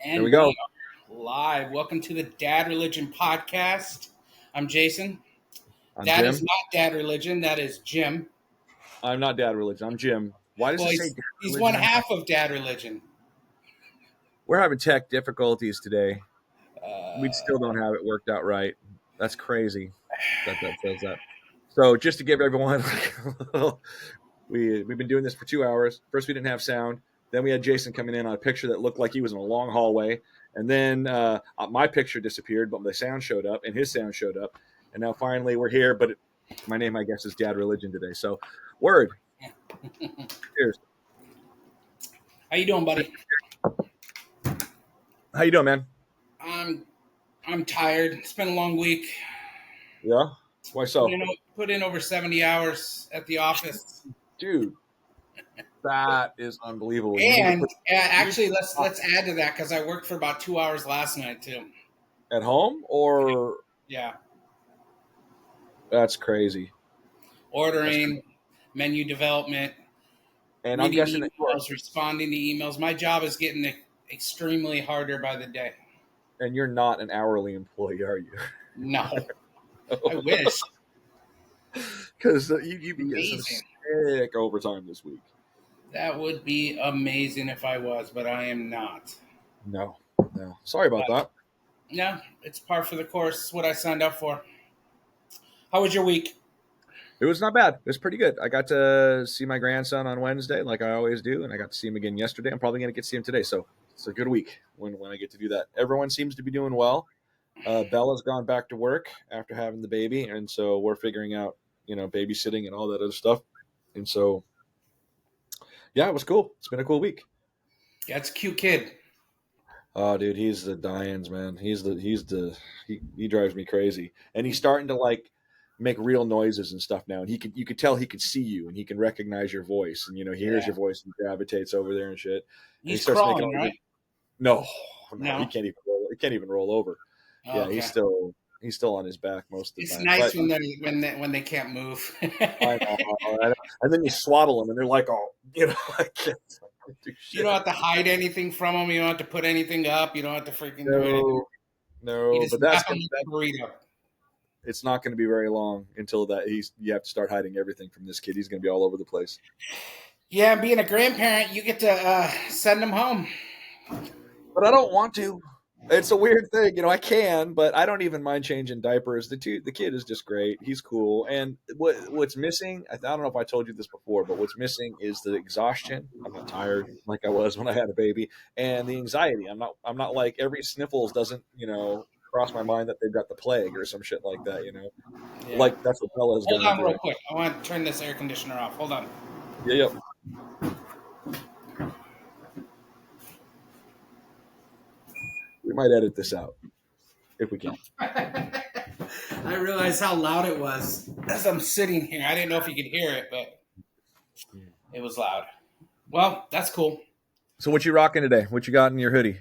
There And we go. are live. Welcome to the Dad Religion Podcast. I'm Jason. I'm That Jim. is not Dad Religion. That is Jim. I'm not Dad Religion. I'm Jim. Why does Well, it say he's, Dad he's one Religion? half of Dad Religion. We're having tech difficulties today. We Uh, still don't have it worked out right. That's crazy that says that. So just to give everyone, we've been doing this for 2 hours. First, we didn't have sound. Then we had Jason coming in on a picture that looked like he was in a long hallway. And then my picture disappeared, but the sound showed up, and his sound showed up. And now finally we're here. But my name, I guess, is Dad Religion today. So, word. Cheers. How you doing, buddy? How you doing, man? I'm tired. It's been a long week. Yeah. Why so? Put in over 70 hours at the office. Dude, that is unbelievable. You need to And put actually, let's add to that because I worked for about 2 hours last night too. at home, or Yeah, that's crazy. ordering, menu development, And I'm reading guessing that you are, emails, responding to emails. My job is getting extremely harder by the day. and you're not an hourly employee, are you? No, I wish. Because you'd be getting some Amazing. sick overtime this week. That would be amazing if I was, but I am not. No. Sorry about that. Yeah, it's par for the course. It's what I signed up for. How was your week? It was not bad. It was pretty good. I got to see my grandson on Wednesday, like I always do, and I got to see him again yesterday. I'm probably going to get to see him today, so it's a good week when I get to do that. Everyone seems to be doing well. Bella's gone back to work after having the baby, and so we're figuring out, babysitting and all that other stuff. And so, yeah, it was cool. It's been a cool week. Yeah, it's a cute kid. Oh, dude, he's the Diane's man. He drives me crazy, and he's starting to like make real noises and stuff now. And you could tell he could see you, and he can recognize your voice, and he hears your voice and gravitates over there and shit. And he He's starts making crawling, right? no, No. he can't even roll. He can't even roll over. Oh, Yeah, okay. he's still on his back most of the It's time. nice But when they can't move. I know. And then you swaddle them, and they're like, oh, I can't do shit. You don't have to hide anything from them. You don't have to put anything up. You don't have to freaking do anything. No, but burrito. it's not going to be very long until you have to start hiding everything from this kid. He's going to be all over the place. Yeah, being a grandparent, you get to send them home. But I don't want to. It's a weird thing, I can, but I don't even mind changing diapers. The kid is just great. He's cool. And what's missing, I don't know if I told you this before, but what's missing is the exhaustion. I'm not tired like I was when I had a baby, and the anxiety. I'm not like every sniffles doesn't, cross my mind that they've got the plague or some shit like that, Yeah. Like that's what Bella is going Hold on through. real quick. I want to turn this air conditioner off. Hold on. Yeah. We might edit this out if we can. I realized how loud it was as I'm sitting here. I didn't know if you could hear it, but it was loud. Well, that's cool. So what you rocking today? What you got in your hoodie?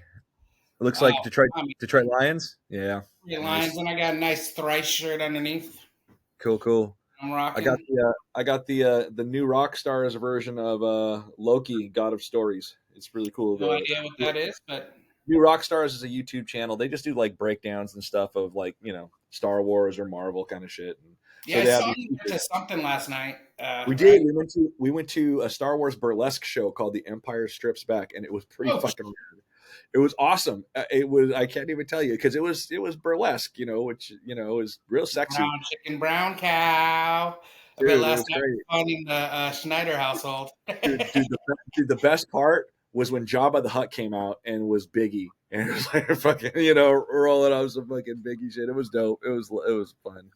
It looks like Detroit Lions. Yeah. Lions, and I got a nice thrice shirt underneath. Cool. I'm rocking. I got the new Rockstars version of Loki, God of Stories. It's really cool. No idea what that is, but New Rockstars is a YouTube channel. They just do like breakdowns and stuff of like Star Wars or Marvel kind of shit. And yeah, so I saw you to something last night. We did. We went to a Star Wars burlesque show called The Empire Strips Back, and it was pretty fucking weird. It was awesome. I can't even tell you because it was burlesque, which is real sexy. Brown chicken, brown cow. I bet last night finding the Schneider household. dude, the best part was when Jabba the Hutt came out and was Biggie, and it was like fucking rolling off some fucking Biggie shit. It was dope. It was fun.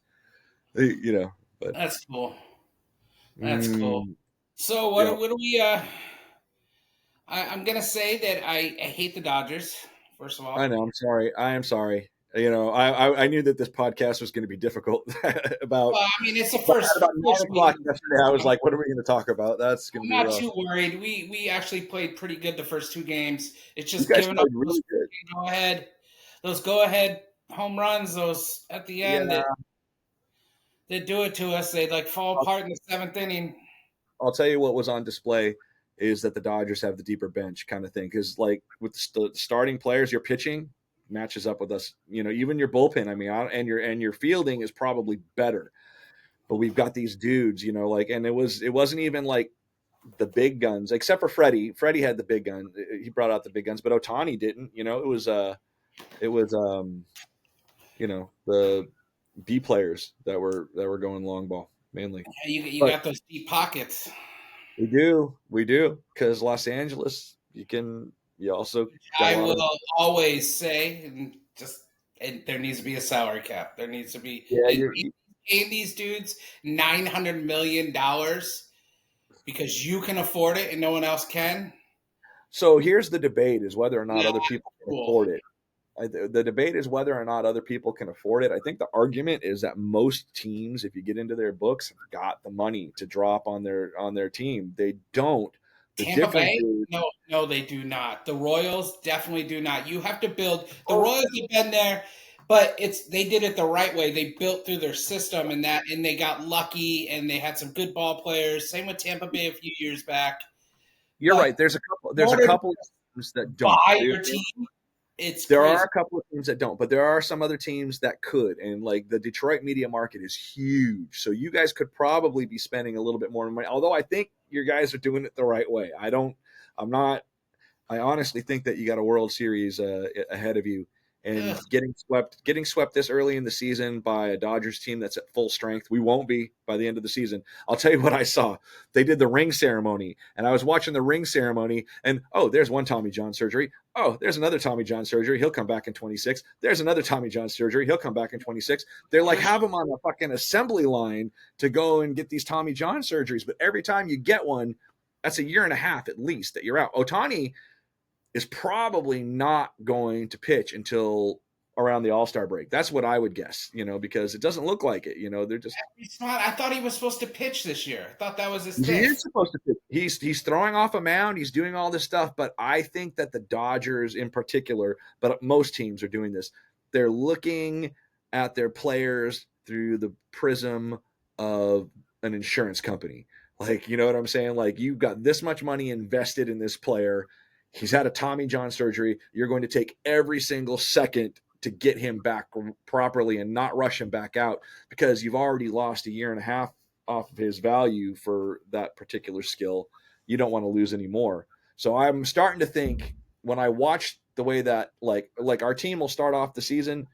But that's cool. That's cool. So what do we? I'm gonna say that I hate the Dodgers. First of all, I know. I'm sorry. I am sorry. I knew that this podcast was going to be difficult. Well, it's the first. About 9 o'clock yesterday, I was like, "What are we going to talk about?" That's going to be rough. I'm not too worried. We actually played pretty good the first 2 games. It's just giving up really good. Those go ahead home runs. Those at the end that do it to us. They like fall apart in the 7th inning. I'll tell you what was on display is that the Dodgers have the deeper bench kind of thing. Because like with the starting players, your pitching matches up with us. Even your bullpen. I mean, and your fielding is probably better. But we've got these dudes, like, and it wasn't even like the big guns, except for Freddie. Freddie had the big gun. He brought out the big guns, but Otani didn't. It was the B players that were going long ball mainly. You But got those deep pockets. we do, because Los Angeles, you also got a I lot of. will always say, and there needs to be a salary cap. There needs to be, Yeah, and paying these dudes $900 million because you can afford it and no one else can. so here's the debate: is whether or not Not other people can cool. afford it. The debate is whether or not other people can afford it. I think the argument is that most teams, if you get into their books, have got the money to drop on their team. They don't. The Tampa difference Bay? is, No, they do not. The Royals definitely do not. You have to build. The oh, Royals have been there, but they did it the right way. They built through their system and they got lucky and they had some good ball players. Same with Tampa Bay a few years back. you're But right. There's in a order to couple of teams that don't. buy your team, it's There are crazy. a couple of teams that don't, but there are some other teams that could. And like the Detroit media market is huge. So you guys could probably be spending a little bit more money. Although I think your guys are doing it the right way. I'm not, I honestly think that you got a World Series ahead of you, and Ugh. getting swept this early in the season by a Dodgers team that's at full strength. We won't be by the end of the season. I'll tell you what I saw. They did the ring ceremony, and I was watching the ring ceremony, and oh, there's one Tommy John surgery. Oh, there's another Tommy John surgery. He'll come back in 26. There's another Tommy John surgery. He'll come back in 26. They're like, have him on a fucking assembly line to go and get these Tommy John surgeries. But every time you get one, that's a year and a half at least that you're out. Otani is probably not going to pitch until around the All-Star break. That's what I would guess, because it doesn't look like it. They're just. He's not. I thought he was supposed to pitch this year. I thought that was his He thing. is supposed to pitch. He's throwing off a mound. He's doing all this stuff, but I think that the Dodgers in particular, but most teams are doing this. They're looking at their players through the prism of an insurance company. Like, you know what I'm saying? Like, you've got this much money invested in this player. He's had a Tommy John surgery. You're going to take every single second to get him back properly and not rush him back out, because you've already lost a year and a half off of his value for that particular skill. You don't want to lose any more. So I'm starting to think, when I watch the way that like our team will start off the season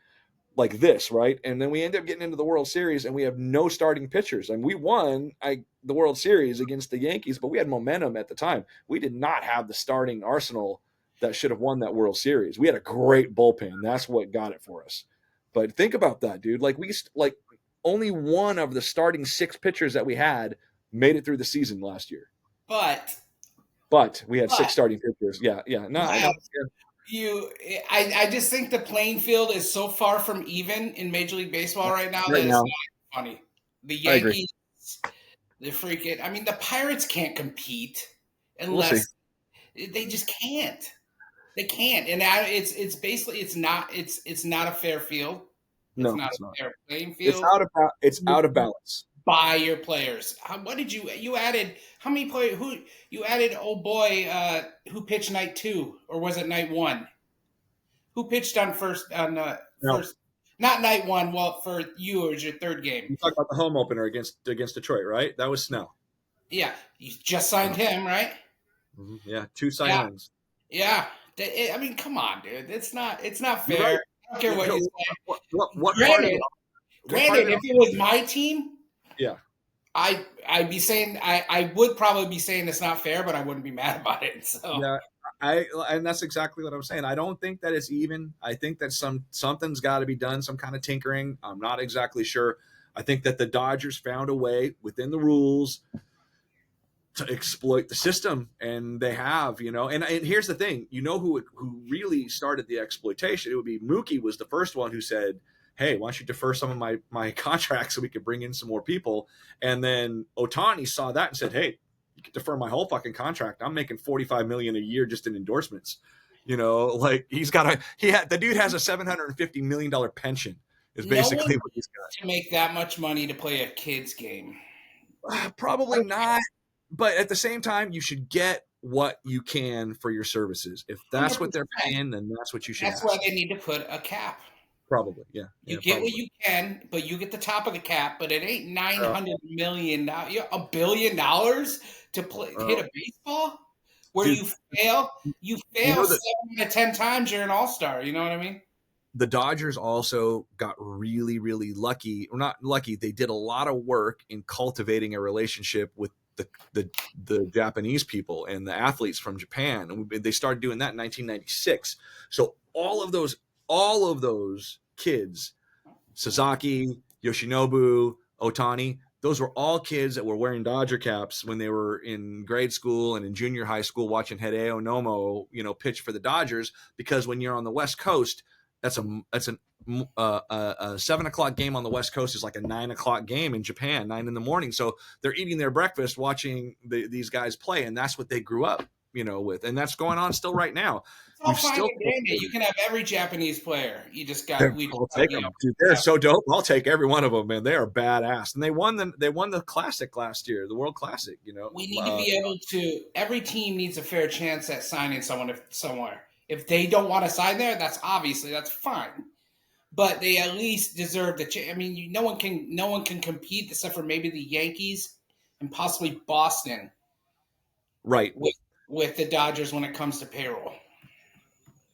like this, right? And then we end up getting into the World Series and we have no starting pitchers. And we won the World Series against the Yankees, but we had momentum at the time. We did not have the starting arsenal that should have won that World Series. We had a great bullpen. That's what got it for us. But think about that, dude. Like only one of the starting 6 pitchers that we had made it through the season last year. But we had 6 starting pitchers. Yeah. No, I know. Yeah. I just think the playing field is so far from even in Major League Baseball right now Right that it's now, not funny. The I agree. Yankees, I mean, the Pirates can't compete We'll see. unless they just can't. They can't, and it's basically it's not a fair field. It's No, not it's a not. fair playing It's field. out of balance. Buy your players. What did you added? How many players? Who you added? Oh boy, who pitched night 2 or was it night 1? Who pitched on No, first? Not night 1. Well, for you, it was your third game. you talk about the home opener against Detroit, right? That was Snell. Yeah, you just signed him, right? Mm-hmm. Yeah, 2 Cy Yeah, Youngs. yeah. I mean, come on, dude. It's not You're right. fair. I don't care what you say. What part of Granted, it? What part of granted, it? if it was my team, Yeah. I'd be saying I would probably be saying it's not fair, but I wouldn't be mad about it. So Yeah, and that's exactly what I'm saying. I don't think that it's even. I think that something's got to be done, some kind of tinkering. I'm not exactly sure. I think that the Dodgers found a way within the rules to exploit the system, and they have, And here's the thing, who really started the exploitation? It would be Mookie was the first one who said, "Hey, why don't you defer some of my contracts so we could bring in some more people?" And then Otani saw that and said, "Hey, you could defer my whole fucking contract. I'm making $45 million a year just in endorsements." Like the dude has a $750 million pension. Is no basically one what he's got. to make that much money to play a kids game. Probably not. But at the same time, you should get what you can for your services. If that's what they're 100%. paying, then that's what you should That's why ask. they need to put a cap. Probably, yeah, You yeah, get what probably. you can, but you get the top of the cap. But it ain't nine Uh, hundred million dollars, $1 billion to play hit uh, a baseball where dude, you you fail know that 7 out of 10 times. You're an all star. You know what I mean? the Dodgers also got really, really lucky. Or not lucky. They did a lot of work in cultivating a relationship with the Japanese people and the athletes from Japan. And they started doing that in 1996. So all of those kids, Sasaki, Yoshinobu, Otani, those were all kids that were wearing Dodger caps when they were in grade school and in junior high school watching Hideo Nomo, pitch for the Dodgers. Because when you're on the West Coast, that's a 7 o'clock game on the West Coast is like a 9 o'clock game in Japan, 9 in the morning. So they're eating their breakfast, watching these guys play, and that's what they grew up, with, and that's going on still right now. It's all We've fine still and dandy. You can have every Japanese player. We just I'll got, take them. Dude, they're so dope. I'll take every one of them, man. They are badass, and they won the classic last year, the World Classic. we need to be able to. Every team needs a fair chance at signing someone somewhere. If they don't want to sign there, that's fine. But they at least deserve the chance. I mean, no one can compete except for maybe the Yankees and possibly Boston Right. with with the Dodgers when it comes to payroll.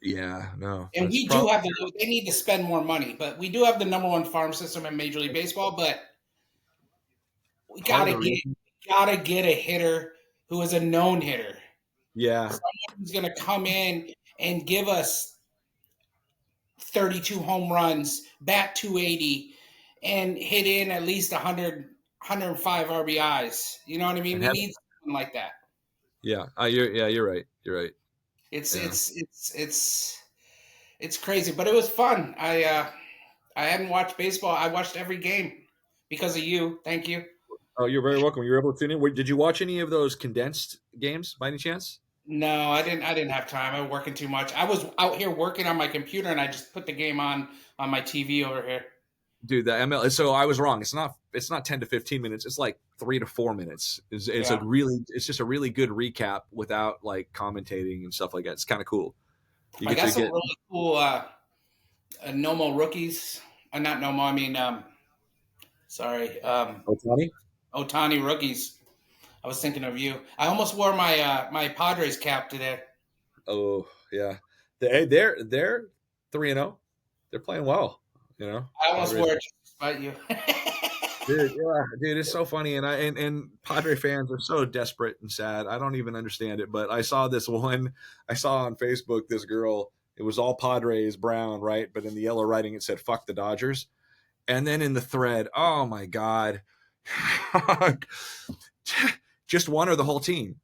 Yeah. No, And that's we do probably have they need to spend more money, but we do have the number one farm system in Major League Baseball. But we part of gotta the get reason. gotta get a hitter who is a known hitter, Yeah, someone who's gonna come in and give us 32 home runs, bat 280, and hit in at least 105 RBIs. You know what I mean? and We have need something like that. yeah. You're right. You're right. It's Yeah. it's it's it's it's crazy, but it was fun. I hadn't watched baseball. I watched every game because of you. Thank you. Oh, you're very welcome. You were able to tune in. Did you watch any of those condensed games by any chance? No, I didn't. I didn't have time. I was working too much. I was out here working on my computer, and I just put the game on my TV over here. Dude, the ML. So I was wrong. It's not 10 to 15 minutes. It's like 3 to 4 minutes. Yeah, It's just a really good recap without like commentating and stuff like that. It's kind of cool. You I get got to some get really cool Nomo rookies. Not Nomo. I mean, sorry, Otani. Otani rookies. I was thinking of you. I almost wore my Padres cap today. Oh yeah, they're 3-0. They're playing well. I almost Padres. wore it just to spite you. Dude, yeah, dude, it's so funny, and Padre fans are so desperate and sad. I don't even understand it. But I saw this one. I saw on Facebook this girl. It was all Padres brown, right? But in the yellow writing, it said "fuck the Dodgers." And then in the thread, oh my god, just one or the whole team.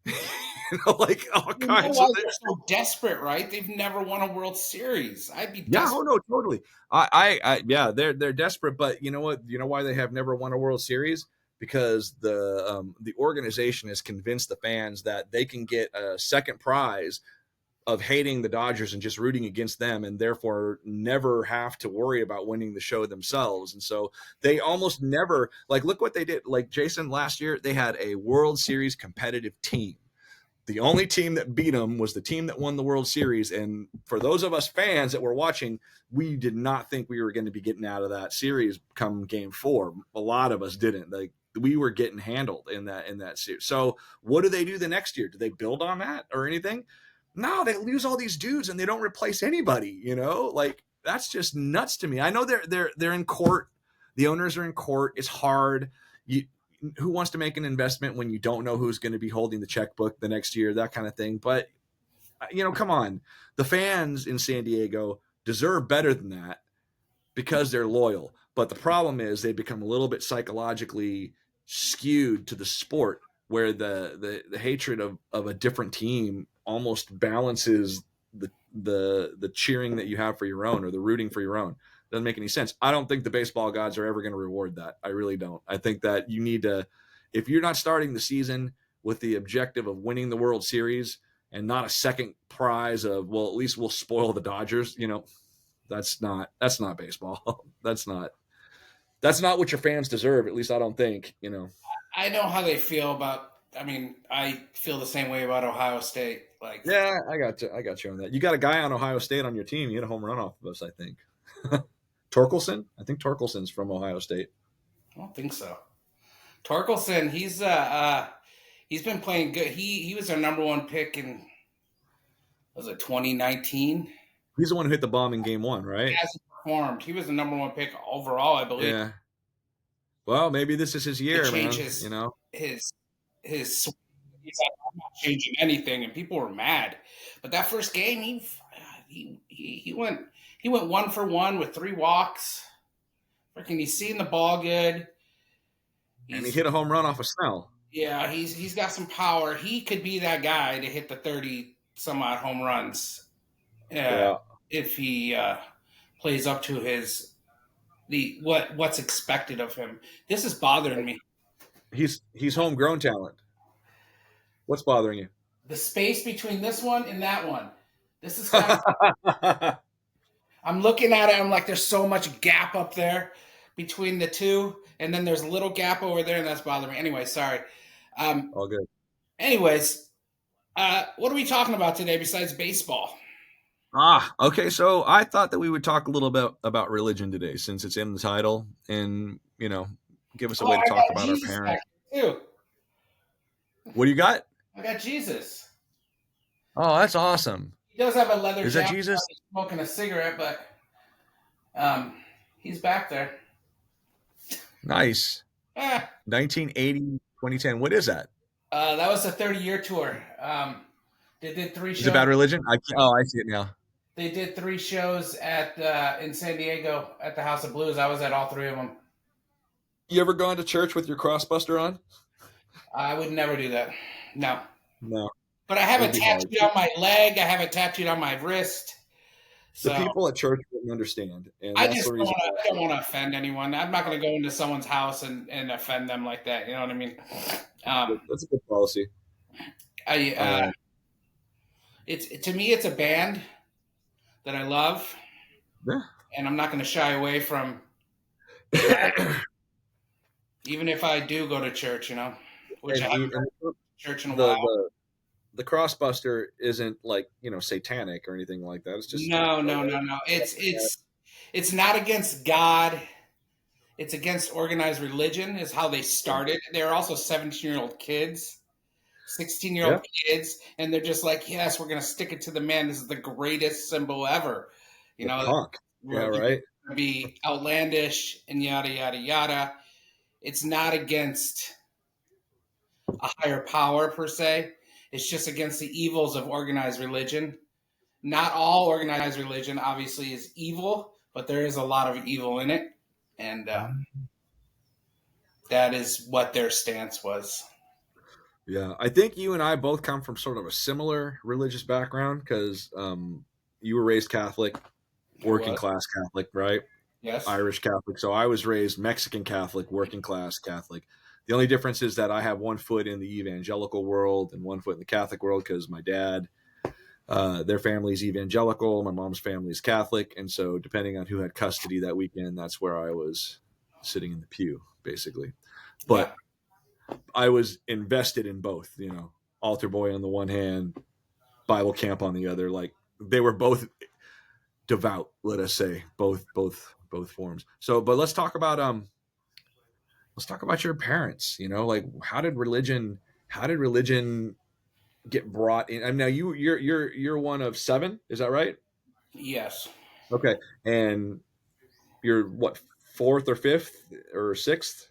Like all You know kinds why of they're so desperate, right? They've never won a World Series. I'd be Yeah, oh desperate. no, totally. Yeah, they're desperate, but you know what? You know why they have never won a World Series? Because the organization has convinced the fans that they can get a second prize of hating the Dodgers and just rooting against them, and therefore never have to worry about winning the show themselves. And so they almost never like look what they did. Like Jason last year, they had a World Series competitive team. The only team that beat them was the team that won the World Series. And for those of us fans that were watching, we did not think we were going to be getting out of that series come game 4. A lot of us didn't. Like we were getting handled in that series. So what do they do the next year? Do they build on that or anything? No, they lose all these dudes and they don't replace anybody, Like that's just nuts to me. I know they're in court. The owners are in court. It's hard. Who wants to make an investment when you don't know who's going to be holding the checkbook the next year, that kind of thing. But come on, the fans in San Diego deserve better than that because they're loyal. But the problem is they become a little bit psychologically skewed to the sport, where the hatred of a different team almost balances the cheering that you have for your own, or the rooting for your own. Doesn't make any sense. I don't think the baseball gods are ever going to reward that. I really don't. I think that you need to, if you're not starting the season with the objective of winning the World Series and not a second prize of, well, at least we'll spoil the Dodgers, that's not baseball. That's not what your fans deserve. At least I don't think. I know how they feel about I mean, I feel the same way about Ohio State. Like, Yeah, I got you. I got you on that. You got a guy on Ohio State on your team. You had a home run off of us, I think. Torkelson? I think Torkelson's from Ohio State. I don't think so. Torkelson, he's been playing good. He was our number one pick in, was it 2019? He's the one who hit the bomb in game one, He right? hasn't performed. He was the number one pick overall, I believe. Yeah. Well, maybe this is his To year, change man. You know, his he's like, I'm not changing anything, and people were mad. But that first game, he went 1 for 1 with 3 walks. Freaking, he's seeing the ball good. and he He's hit a home run off of Snell. Yeah, he's got some power. He could be that guy to hit the 30 some odd home runs. Yeah. If he plays up to what's expected of him. This is bothering me. He's homegrown talent. What's bothering you? The space between this one and that one. This is kind of, I'm looking at it. I'm like, there's so much gap up there between the two, and then there's a little gap over there, and that's bothering me. Anyway, sorry. All good. Anyways, what are we talking about today besides baseball? Okay. So I thought that we would talk a little bit about religion today, since it's in the title, and give us a Oh, way to I talk got about our Jesus back parents. here too. What do you got? I got Jesus. Oh, that's awesome. He does have a leather Is that jacket. Jesus? He's smoking a cigarette, but he's back there. Nice. Ah, 1980, 2010. What is that? that was a 30-year tour. They did 3 Is shows. it about religion? I see it now. They did 3 shows at in San Diego at the House of Blues. I was at all 3 of them. You ever gone to church with your crossbuster on? I would never do that. No. No. But I have it It'd be hard. tattooed on my leg. I have it tattooed on my wrist. The So people at church wouldn't understand, and I that's just the reason. don't want to offend anyone. I'm not going to go into someone's house and offend them like that. You know what I mean? That's a good policy. It's to me, it's a band that I love, Yeah. and I'm not going to shy away from, even if I do go to church, which I haven't gone to church in a while. The crossbuster isn't like satanic or anything like that. It's just No. It's not against God. It's against organized religion. Is how they started. They're also 17-year-old kids, 16-year-old kids, and they're just like, yes, we're going to stick it to the man. This is the greatest symbol ever. Punk. Yeah, right. Be outlandish and yada yada yada. It's not against a higher power per se. It's just against the evils of organized religion. Not all organized religion obviously is evil, but there is a lot of evil in it, and that is what their stance was. Yeah, I think you and I both come from sort of a similar religious background because you were raised Catholic, working class Catholic, right? Yes. Irish Catholic. So I was raised Mexican Catholic, working class Catholic. The only difference is that I have one foot in the evangelical world and one foot in the Catholic world because my dad, their family's evangelical, my mom's family is Catholic, and so depending on who had custody that weekend, that's where I was sitting in the pew, basically. But I was invested in both, altar boy on the one hand, Bible camp on the other. Like they were both devout, let us say, both forms. So, but let's talk about your parents. Like how did religion get brought in? I mean, now you're one of 7, is that right? Yes. Okay, and you're what, 4th or 5th or 6th?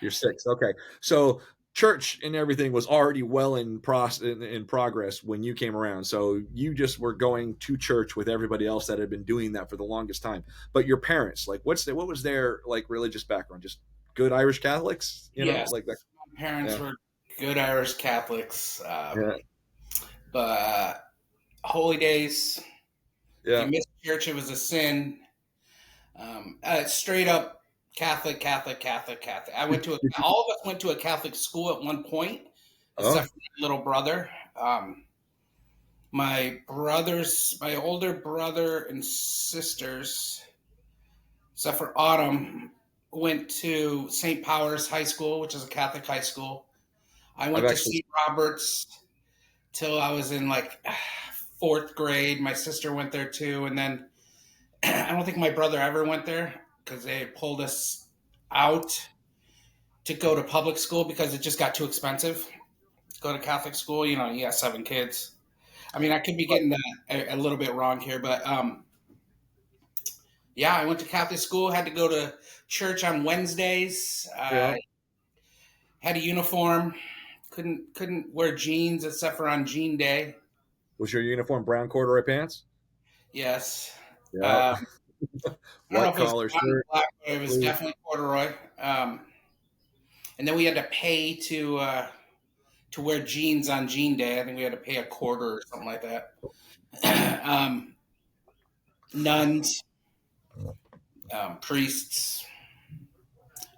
You're 6th. Okay, so church and everything was already well in progress when you came around. So you just were going to church with everybody else that had been doing that for the longest time. But your parents, like, what was their like religious background? Just good Irish Catholics, Yes. like that. My parents were good Irish Catholics, but holy days. If you missed church, it was a sin. Straight up Catholic. I went to all of us went to a Catholic school at one point, except for my little brother. My older brother and sisters, except for Autumn, went to St. Powers High School, which is a Catholic high school. I I've went to actually, St. Roberts till I was in like fourth grade. My sister went there too, and then I don't think my brother ever went there because they pulled us out to go to public school because it just got too expensive to go to Catholic school. You know, you got 7 kids. I mean, I could be getting a little bit wrong here, but yeah, I went to Catholic school. Had to go to church on Wednesdays. yeah. Had a uniform. Couldn't wear jeans except for on jean day. Was your uniform brown corduroy pants? Yes. Yeah. Um, I don't know White if it was collar brown or shirt. black, but it was Blue. definitely corduroy. And then we had to pay to wear jeans on jean day. I think we had to pay a quarter or something like that. Nuns, priests.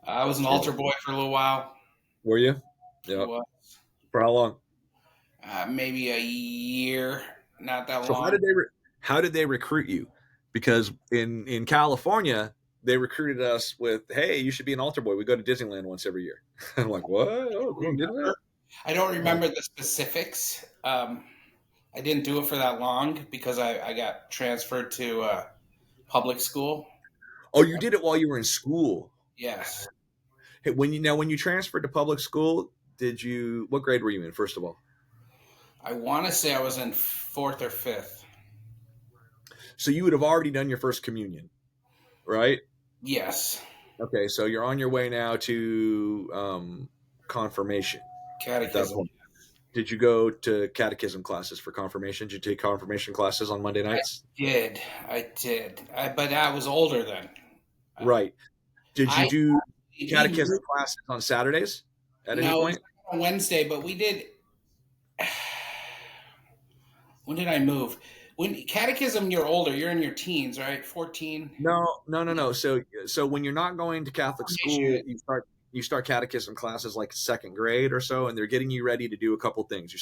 I was an Yeah. altar boy for a little while. Were you? I Yeah. was For how long? maybe a year, not that So long. how did they recruit you? Because in California, they recruited us with, "Hey, you should be an altar boy. We go to Disneyland once every year." I'm like, "What? Oh, we did that?" I don't remember the specifics. I didn't do it for that long because I got transferred to public school. Oh, you did it while you were in school. Yes. Hey, when you transferred to public school, did you? What grade were you in? First of all, I want to say I was in fourth or fifth. so you would have already done your first communion, right? Yes. Okay, so you're on your way now to confirmation at that Catechism. point. Did you go to catechism classes for confirmation? Did you take confirmation classes on Monday I nights? did. I did. But I was older then. Uh, Right. Did you I do we catechism moved. classes on Saturdays at any No, it was point? on Wednesday, but we did. When did I move? When catechism, you're older. You're in your teens, right? 14. No, no, no, no. So when you're not going to Catholic Formation. school, you start catechism classes like second grade or so, and they're getting you ready to do a couple things.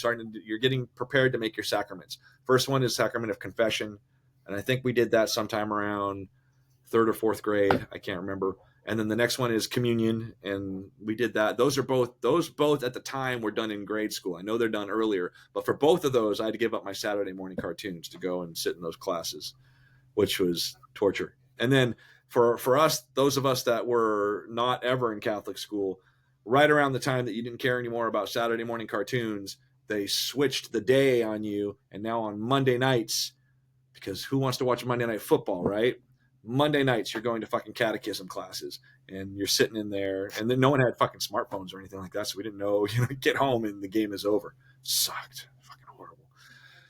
You're getting prepared to make your sacraments. First one is sacrament of confession, and I think we did that sometime around third or fourth grade. I can't remember. And then the next one is communion, and we did that. Those both at the time were done in grade school. I know they're done earlier, but for both of those, I had to give up my Saturday morning cartoons to go and sit in those classes, which was torture. And then for us, those of us that were not ever in Catholic school, right around the time that you didn't care anymore about Saturday morning cartoons, they switched the day on you, and now on Monday nights, because who wants to watch Monday Night Football, right? Monday nights, you're going to fucking catechism classes, and you're sitting in there, and then no one had fucking smartphones or anything like that, so we didn't know. Get home and the game is over. It sucked, fucking horrible.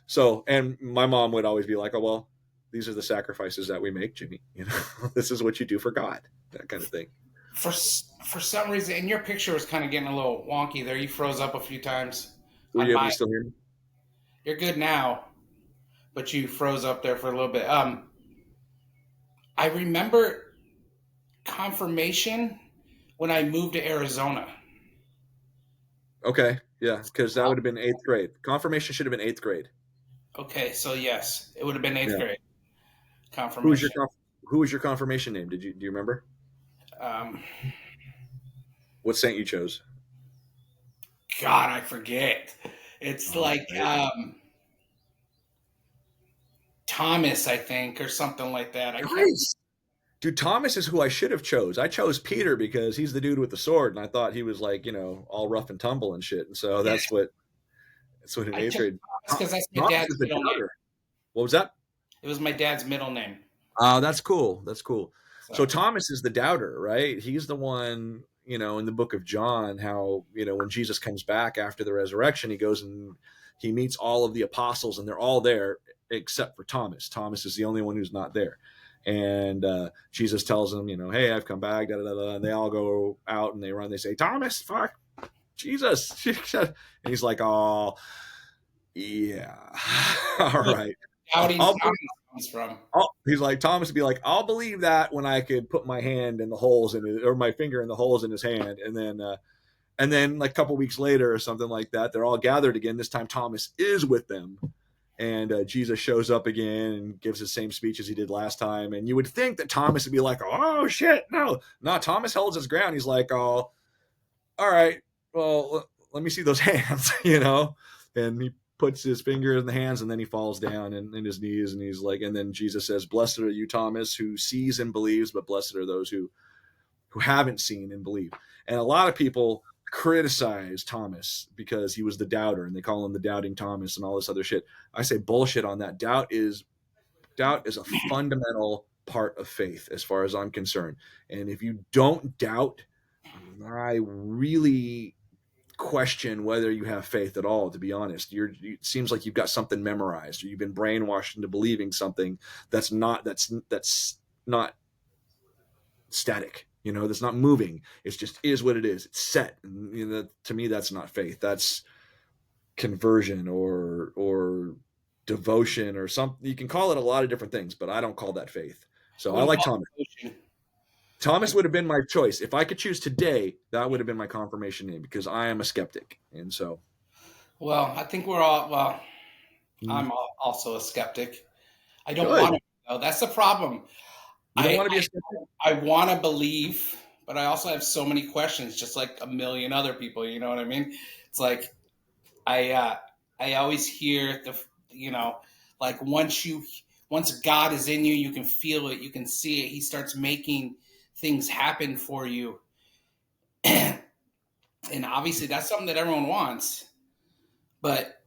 So, and my mom would always be like, "Oh well, these are the sacrifices that we make, Jimmy. This is what you do for God, that kind of thing." For some reason, and your picture was kind of getting a little wonky there. You froze up a few times Were on you able my. to still hear me? You're good now, but you froze up there for a little bit. I remember confirmation when I moved to Arizona. Okay, yeah, because that would have been eighth grade. Confirmation should have been eighth grade. Okay, so yes, it would have been eighth Yeah. grade Who was your confirmation. who was your confirmation name? Do you remember Um, what saint you chose? God, I forget. It's Oh, like Thomas, I think, or something like that. I can't. nice. Dude, Thomas is who I should have chose. I chose Peter because he's the dude with the sword, and I thought he was like, all rough and tumble and shit. And so Yeah, that's what in I eighth chose grade. Thomas because that's my Thomas dad's is the middle name. doubter. What was that? It was my dad's middle name. That's cool. That's cool. So So Thomas is the doubter, right? He's the one, in the book of John, how, when Jesus comes back after the resurrection, he goes and he meets all of the apostles, and they're all there except for Thomas. Thomas is the only one who's not there. And Jesus tells them, hey, I've come back, da, da, da, da. And they all go out and they run. They say, Thomas, fuck, Jesus. And he's like, oh, yeah. All yeah, right. doubting I'll Thomas comes from. He's like Thomas would be like, I'll believe that when I could put my hand in the holes in it, or my finger in the holes in his hand, and then like a couple weeks later or something like that, they're all gathered again. This time Thomas is with them, and Jesus shows up again and gives the same speech as he did last time. And you would think that Thomas would be like, oh shit, no. Thomas holds his ground. He's like, oh, all right, well, let me see those hands, you know? And he puts his finger in the hands, and then he falls down in his knees, and he's like, and then Jesus says, blessed are you, Thomas, who sees and believes, but blessed are those who haven't seen and believe. And a lot of people criticize Thomas because he was the doubter, and they call him the doubting Thomas and all this other shit. I say bullshit on that. Doubt is a fundamental part of faith as far as I'm concerned. And if you don't doubt, I really question whether you have faith at all, to be honest. It seems like you've got something memorized, or you've been brainwashed into believing something that's not static, you know, that's not moving. It's just is what it is. It's set. And, you know, to me, that's not faith. That's conversion or devotion or something. You can call it a lot of different things, but I don't call that faith. So I like Thomas. Thomas would have been my choice. If I could choose today, that would have been my confirmation name, because I am a skeptic. And so. Well, I think we're all, well, I'm also a skeptic. I don't Good. want to, though. That's the problem. You don't want to be a skeptic? I want to believe, but I also have so many questions, just like a million other people. You know what I mean? It's like I always hear like once God is in you, you can feel it, you can see it. He starts making things happen for you, and obviously that's something that everyone wants. But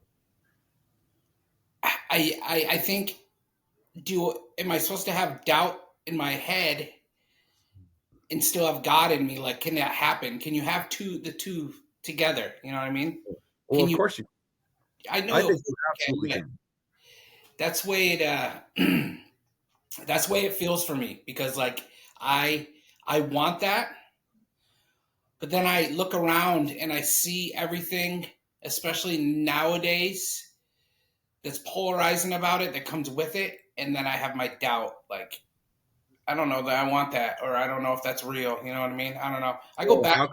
I think, am I supposed to have doubt in my head and still have God in me? Like, can that happen? Can you have the two together? You know what I mean? Well, of course you. I know. I think you absolutely can. That's way it. That's way it feels for me, because like I want that, but then I look around and I see everything, especially nowadays, that's polarizing about it, that comes with it, and then I have my doubt. Like, I don't know that I want that, or I don't know if that's real. You know what I mean? I don't know. I go back.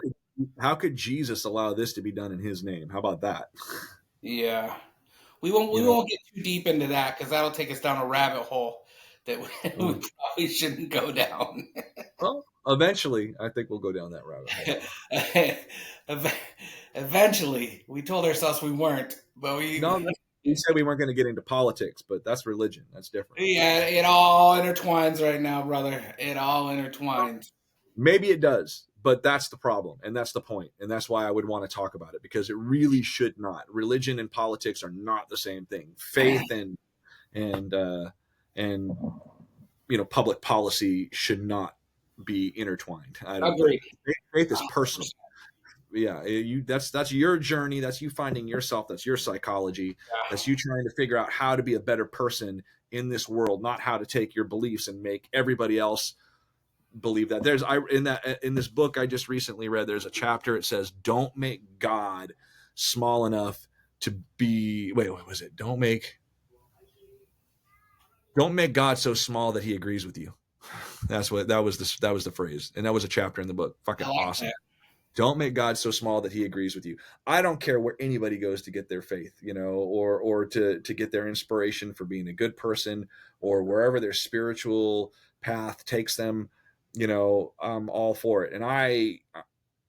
How could Jesus allow this to be done in his name? How about that? Yeah. We won't get too deep into that, because that'll take us down a rabbit hole that we probably shouldn't go down. Well, eventually, I think we'll go down that route. Eventually, we told ourselves we weren't, but we said we weren't going to get into politics, but that's religion. That's different. Yeah, it all intertwines right now, brother. It all intertwines. Maybe it does, but that's the problem, and that's the point, and that's why I would want to talk about it, because it really should not. Religion and politics are not the same thing. Faith and public policy should not be intertwined. I don't agree. Faith is personal. Yeah, that's your journey. That's you finding yourself. That's your psychology. Yeah. That's you trying to figure out how to be a better person in this world, not how to take your beliefs and make everybody else believe that. In this book I just recently read, there's a chapter. It says, "Don't make God small enough to be." Wait, what was it? Don't make God so small that he agrees with you. That was the phrase, and that was a chapter in the book. Fucking awesome. That. Don't make God so small that he agrees with you. I don't care where anybody goes to get their faith, or to get their inspiration for being a good person, or wherever their spiritual path takes them. I'm all for it. And I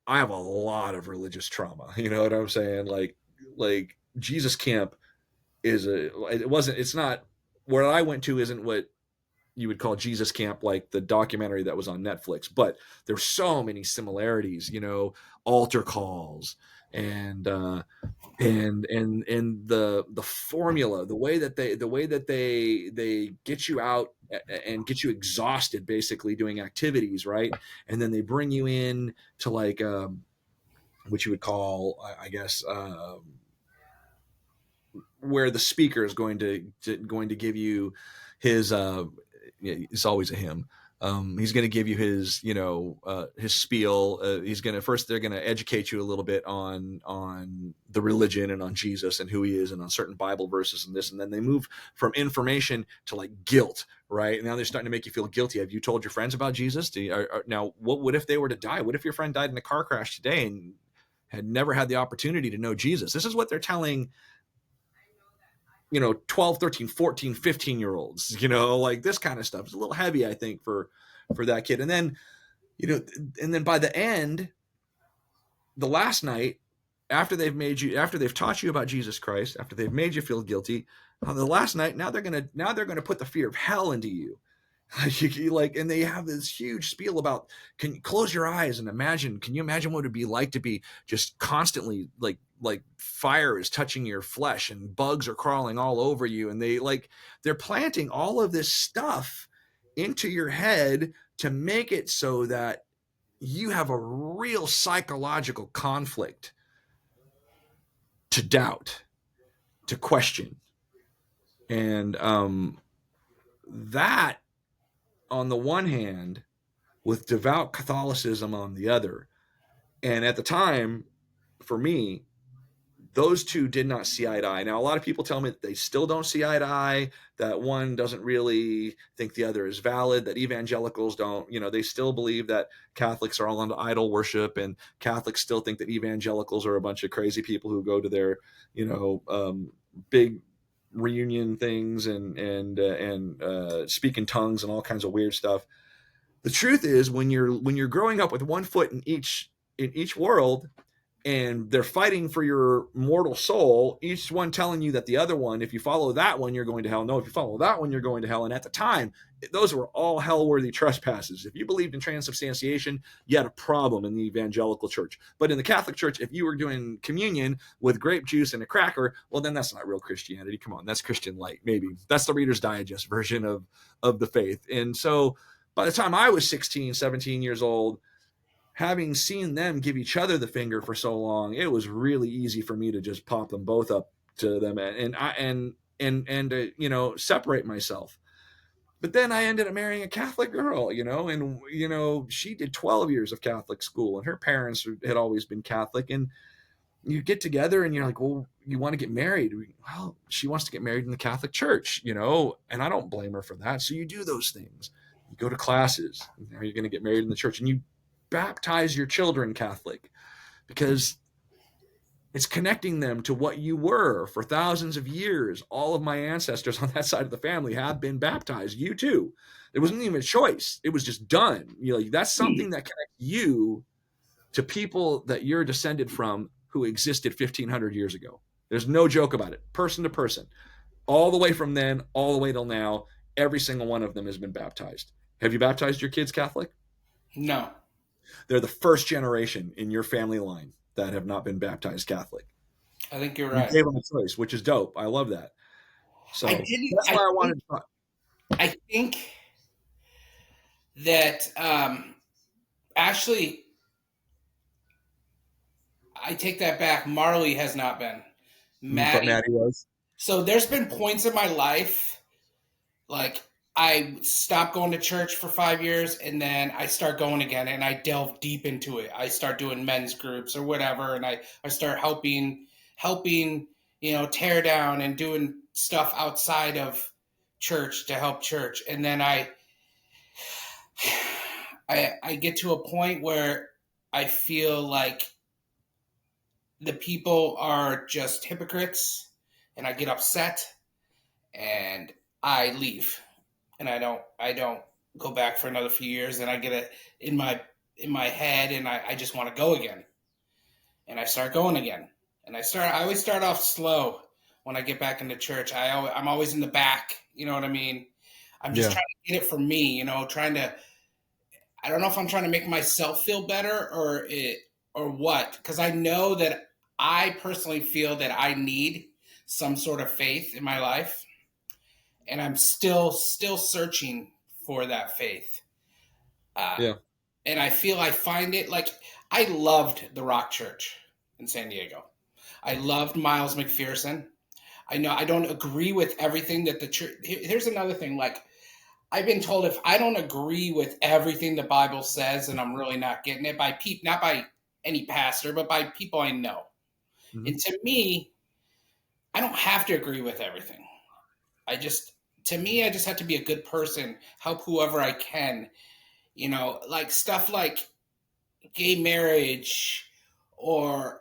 have a lot of religious trauma. You know what I'm saying? Like Jesus Camp it's not where I went to, isn't what you would call Jesus Camp, like the documentary that was on Netflix, but there's so many similarities, altar calls and the formula, the way that they get you out and get you exhausted, basically doing activities, right? And then they bring you in to like what you would call, I guess, where the speaker is going to give you his it's always a hymn. He's going to give you his spiel. They're going to educate you a little bit on the religion and on Jesus and who he is and on certain Bible verses and this, and then they move from information to like guilt, right? And now they're starting to make you feel guilty. Have you told your friends about Jesus? Now, what if they were to die? What if your friend died in a car crash today and had never had the opportunity to know Jesus? This is what they're telling 12, 13, 14, 15-year-olds, like this kind of stuff is a little heavy, I think, for that kid. And then, and then by the end, the last night, after they've taught you about Jesus Christ, after they've made you feel guilty, on the last night, now they're gonna put the fear of hell into you. Like, and they have this huge spiel about, can you close your eyes and imagine, can you imagine what it'd be like to be just constantly like fire is touching your flesh and bugs are crawling all over you, and they're planting all of this stuff into your head to make it so that you have a real psychological conflict to doubt, to question. And that, on the one hand, with devout Catholicism on the other. And at the time, for me, those two did not see eye to eye. Now, a lot of people tell me that they still don't see eye to eye, that one doesn't really think the other is valid, that evangelicals don't, they still believe that Catholics are all into idol worship, and Catholics still think that evangelicals are a bunch of crazy people who go to their, big reunion things and speak in tongues and all kinds of weird stuff. The truth is, when you're growing up with one foot in each world, and they're fighting for your mortal soul, each one telling you that the other one, if you follow that one, you're going to hell. No, if you follow that one, you're going to hell. And at the time, those were all hell-worthy trespasses. If you believed in transubstantiation, you had a problem in the evangelical church. But in the Catholic Church, if you were doing communion with grape juice and a cracker, well, then that's not real Christianity. Come on, that's Christian light, maybe. That's the Reader's Digest version of the faith. And so by the time I was 16, 17 years old, having seen them give each other the finger for so long, it was really easy for me to just pop them both up to them and separate myself. But then I ended up marrying a Catholic girl, and she did 12 years of Catholic school, and her parents had always been Catholic. And you get together and you're like, well, you want to get married? Well, she wants to get married in the Catholic Church, and I don't blame her for that. So you do those things. You go to classes. Now you're going to get married in the church, and you baptize your children Catholic, because it's connecting them to what you were for thousands of years. All of my ancestors on that side of the family have been baptized. You too. It wasn't even a choice. It was just done. That's something that connects you to people that you're descended from who existed 1,500 years ago. There's no joke about it. Person to person, all the way from then, all the way till now, every single one of them has been baptized. Have you baptized your kids Catholic? No. They're the first generation in your family line that have not been baptized Catholic. I think you're right. You gave them a choice, which is dope. I love that. So that's why I wanted to talk. I think that actually, I take that back. Marley has not been. Maddie was. So there's been points in my life, like I stopped going to church for 5 years, and then I start going again, and I delve deep into it. I start doing men's groups or whatever, and I start helping, tear down and doing stuff outside of church to help church. And then I get to a point where I feel like the people are just hypocrites, and I get upset, and I leave. And I don't go back for another few years, and I get it in my head, and I just want to go again. And I start going again. And I always start off slow when I get back into church. I'm always in the back, you know what I mean? I'm just trying to get it for me, I don't know if I'm trying to make myself feel better or what, because I know that I personally feel that I need some sort of faith in my life. And I'm still searching for that faith. And I feel I find it, like, I loved the Rock Church in San Diego. I loved Miles McPherson. I know I don't agree with everything that the church. Here's another thing. Like, I've been told if I don't agree with everything the Bible says, and I'm really not getting it by not by any pastor, but by people I know. Mm-hmm. And to me, I don't have to agree with everything. I just have to be a good person, help whoever I can, like stuff like gay marriage or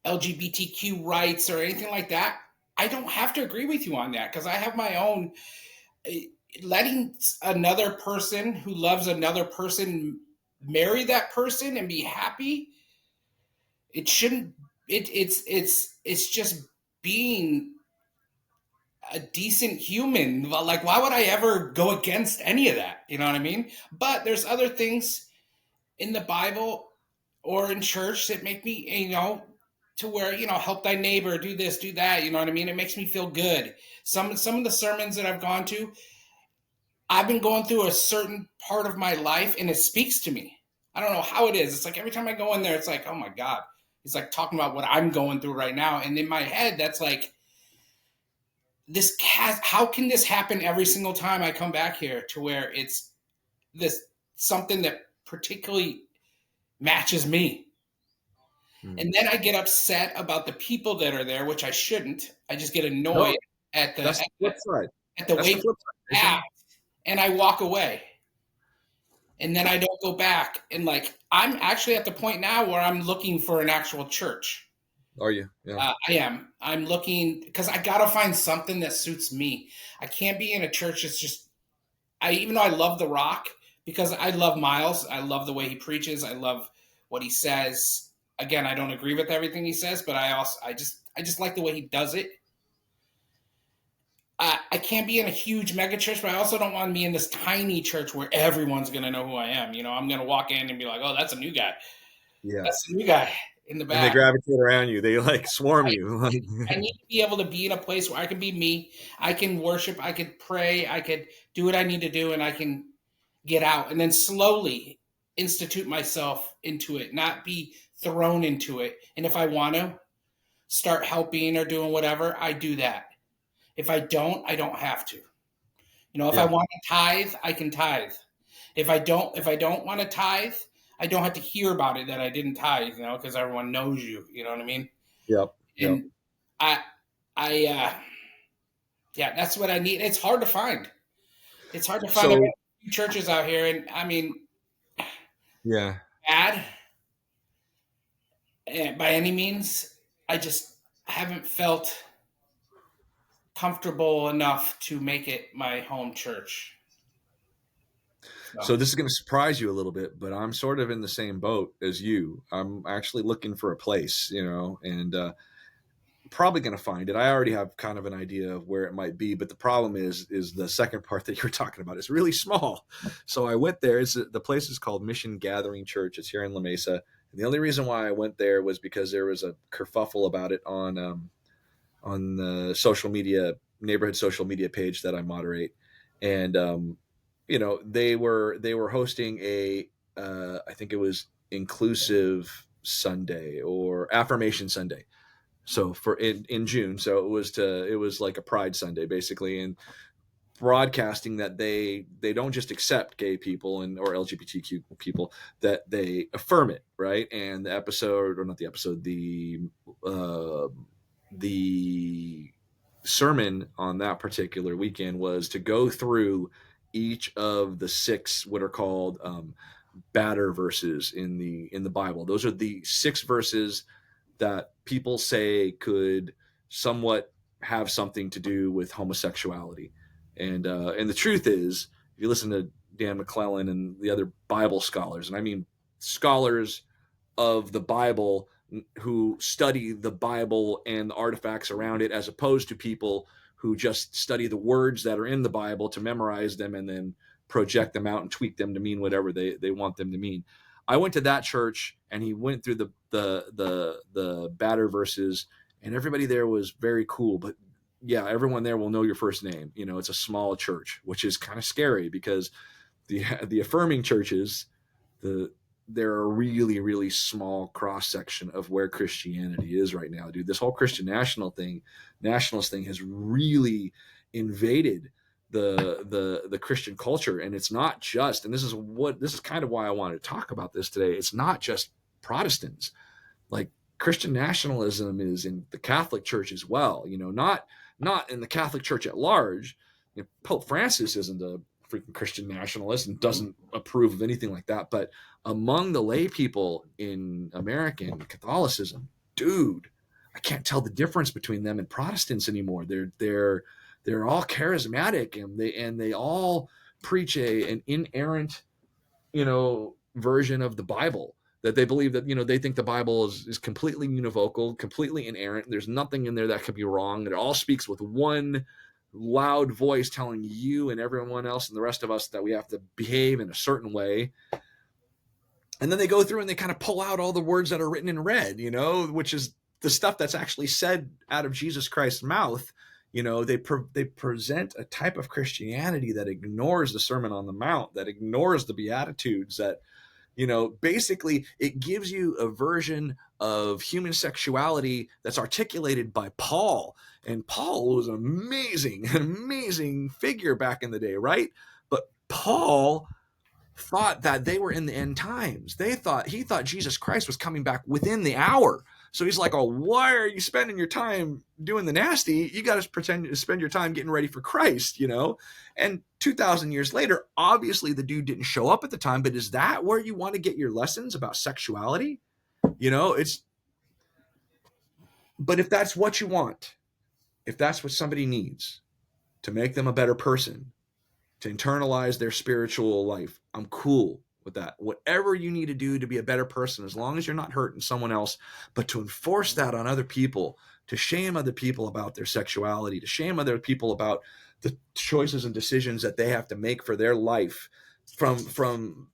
LGBTQ rights or anything like that. I don't have to agree with you on that, because I have my own. Letting another person who loves another person marry that person and be happy, it shouldn't it's just being a decent human. Like, why would I ever go against any of that? You know what I mean? But there's other things in the Bible or in church that make me, to where, help thy neighbor, do this, do that. You know what I mean? It makes me feel good. Some of the sermons that I've gone to, I've been going through a certain part of my life, and it speaks to me. I don't know how it is. It's like every time I go in there, it's like, oh my God. It's like talking about what I'm going through right now. And in my head, that's like, how can this happen every single time I come back here, to where it's this something that particularly matches me. Hmm. And then I get upset about the people that are there, which I shouldn't. I just get No, annoyed at that's the flip side. the That's way the people flip side, Jason. act, and I walk away. And then I don't go back. And like, I'm actually at the point now where I'm looking for an actual church. Are you? Yeah. I am. I'm looking because I gotta find something that suits me. I can't be in a church that's just. Even though I love The Rock, because I love Miles. I love the way he preaches. I love what he says. Again, I don't agree with everything he says, but I just like the way he does it. I can't be in a huge mega church, but I also don't want to be in this tiny church where everyone's going to know who I am. I'm going to walk in and be like, oh, that's a new guy. Yeah. That's the new guy in the And they back. gravitate around you. They like swarm you. I need to be able to be in a place where I can be me. I can worship. I could pray. I could do what I need to do, and I can get out and then slowly institute myself into it, not be thrown into it. And if I want to start helping or doing whatever, I do that. If I don't have to. If I Yeah. want to tithe, I can tithe. If I don't want to tithe, I don't have to hear about it that I didn't tithe, because everyone knows you. You know what I mean? Yep. Yep. And I, yeah, that's what I need. It's hard to find. It's hard to find a So few churches out here, and I mean, yeah. bad by any means. I just haven't felt comfortable enough to make it my home church. So So, this is going to surprise you a little bit, but I'm sort of in the same boat as you. I'm actually looking for a place, and probably going to find it. I already have kind of an idea of where it might be, but the problem is the second part that you're talking about. It's really small. So I went there. The place is called Mission Gathering Church. It's here in La Mesa. And the only reason why I went there was because there was a kerfuffle about it on the social media neighborhood social media page that I moderate, and they were hosting a I think it was Inclusive Sunday or Affirmation Sunday, so for in June. So it was like a Pride Sunday basically, and broadcasting that they don't just accept gay people and or LGBTQ people, that they affirm it, right? And the episode, or not the episode, the sermon on that particular weekend was to go through each of the six what are called batter verses in the Bible. Those are the six verses that people say could somewhat have something to do with homosexuality. And the truth is, if you listen to Dan McClellan and the other Bible scholars, and I mean scholars of the Bible who study the Bible and the artifacts around it, as opposed to people who just study the words that are in the Bible to memorize them and then project them out and tweak them to mean whatever they want them to mean. I went to that church and he went through the batter verses, and everybody there was very cool. But yeah, everyone there will know your first name. It's a small church, which is kind of scary because the affirming churches, they're a really, really small cross section of where Christianity is right now, dude. This whole Christian nationalist thing has really invaded the Christian culture, and it's not just. And this is kind of why I wanted to talk about this today. It's not just Protestants. Like, Christian nationalism is in the Catholic Church as well. Not in the Catholic Church at large. Pope Francis isn't a freaking Christian nationalist and doesn't approve of anything like that. But among the lay people in American Catholicism, dude, I can't tell the difference between them and Protestants anymore. They're all charismatic, and they all preach an inerrant, version of the Bible. that they believe that, they think the Bible is completely univocal, completely inerrant. There's nothing in there that could be wrong. It all speaks with one loud voice telling you and everyone else and the rest of us that we have to behave in a certain way. And then they go through and they kind of pull out all the words that are written in red, which is the stuff that's actually said out of Jesus Christ's mouth. They present a type of Christianity that ignores the Sermon on the Mount, that ignores the Beatitudes, that basically it gives you a version of human sexuality that's articulated by Paul. And Paul was an amazing figure back in the day, right? But Paul thought that they were in the end times. He thought Jesus Christ was coming back within the hour. So he's like, oh, why are you spending your time doing the nasty? You got to pretend to spend your time getting ready for Christ, And 2,000 years later, obviously the dude didn't show up at the time, but is that where you want to get your lessons about sexuality? But if that's what you want, if that's what somebody needs to make them a better person, to internalize their spiritual life, I'm cool with that. Whatever you need to do to be a better person, as long as you're not hurting someone else, but to enforce that on other people, to shame other people about their sexuality, to shame other people about the choices and decisions that they have to make for their life, and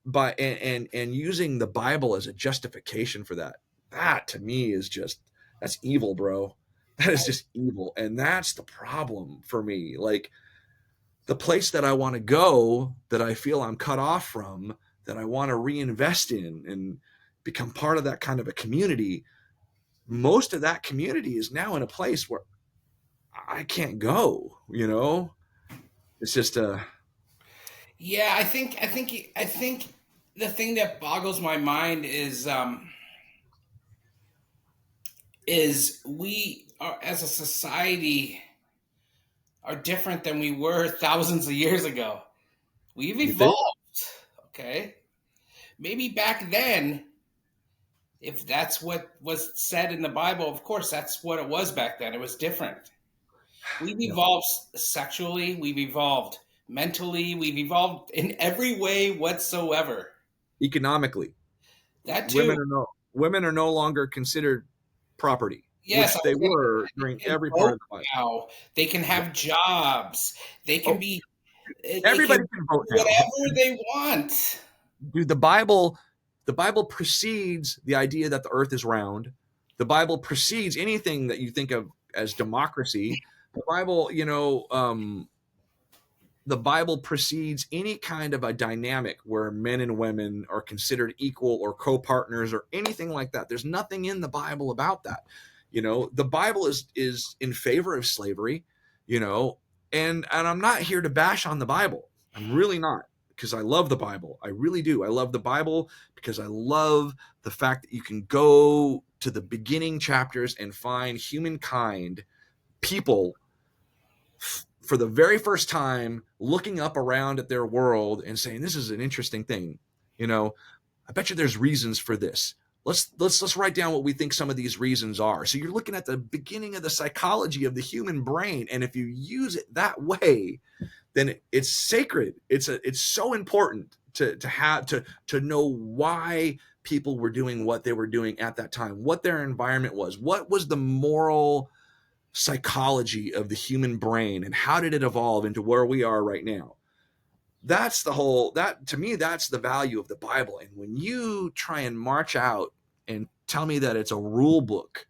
using the Bible as a justification for that. That to me is that's evil, bro. That is just evil. And that's the problem for me. Like, the place that I want to go, that I feel I'm cut off from, that I want to reinvest in and become part of that kind of a community, most of that community is now in a place where I can't go, It's just Yeah, I think the thing that boggles my mind is we are, as a society, are different than we were thousands of years ago. We've you think evolved. Okay, maybe back then, if that's what was said in the Bible, of course that's what it was back then. It was different. We've yeah. evolved sexually, we've evolved mentally, we've evolved in every way whatsoever. Economically, That too. women are no longer considered property, Yes, I which they was going to were they during can every part vote of the Bible. now. They can Yeah. have jobs. They can Oh, be. They can everybody can do vote now. whatever they want. Dude, the Bible precedes the idea that the earth is round. The Bible precedes anything that you think of as democracy. The Bible, the Bible precedes any kind of a dynamic where men and women are considered equal or co-partners or anything like that. There's nothing in the Bible about that. The Bible is in favor of slavery, and I'm not here to bash on the Bible. I'm really not, because I love the Bible. I really do. I love the Bible because I love the fact that you can go to the beginning chapters and find humankind, people, for the very first time looking up around at their world and saying, this is an interesting thing. I bet you there's reasons for this. Let's write down what we think some of these reasons are. So you're looking at the beginning of the psychology of the human brain, and if you use it that way, then it's sacred. It's so important to know why people were doing what they were doing at that time, what their environment was, what was the moral psychology of the human brain, and how did it evolve into where we are right now. That to me, that's the value of the Bible. And when you try and march out and tell me that it's a rule book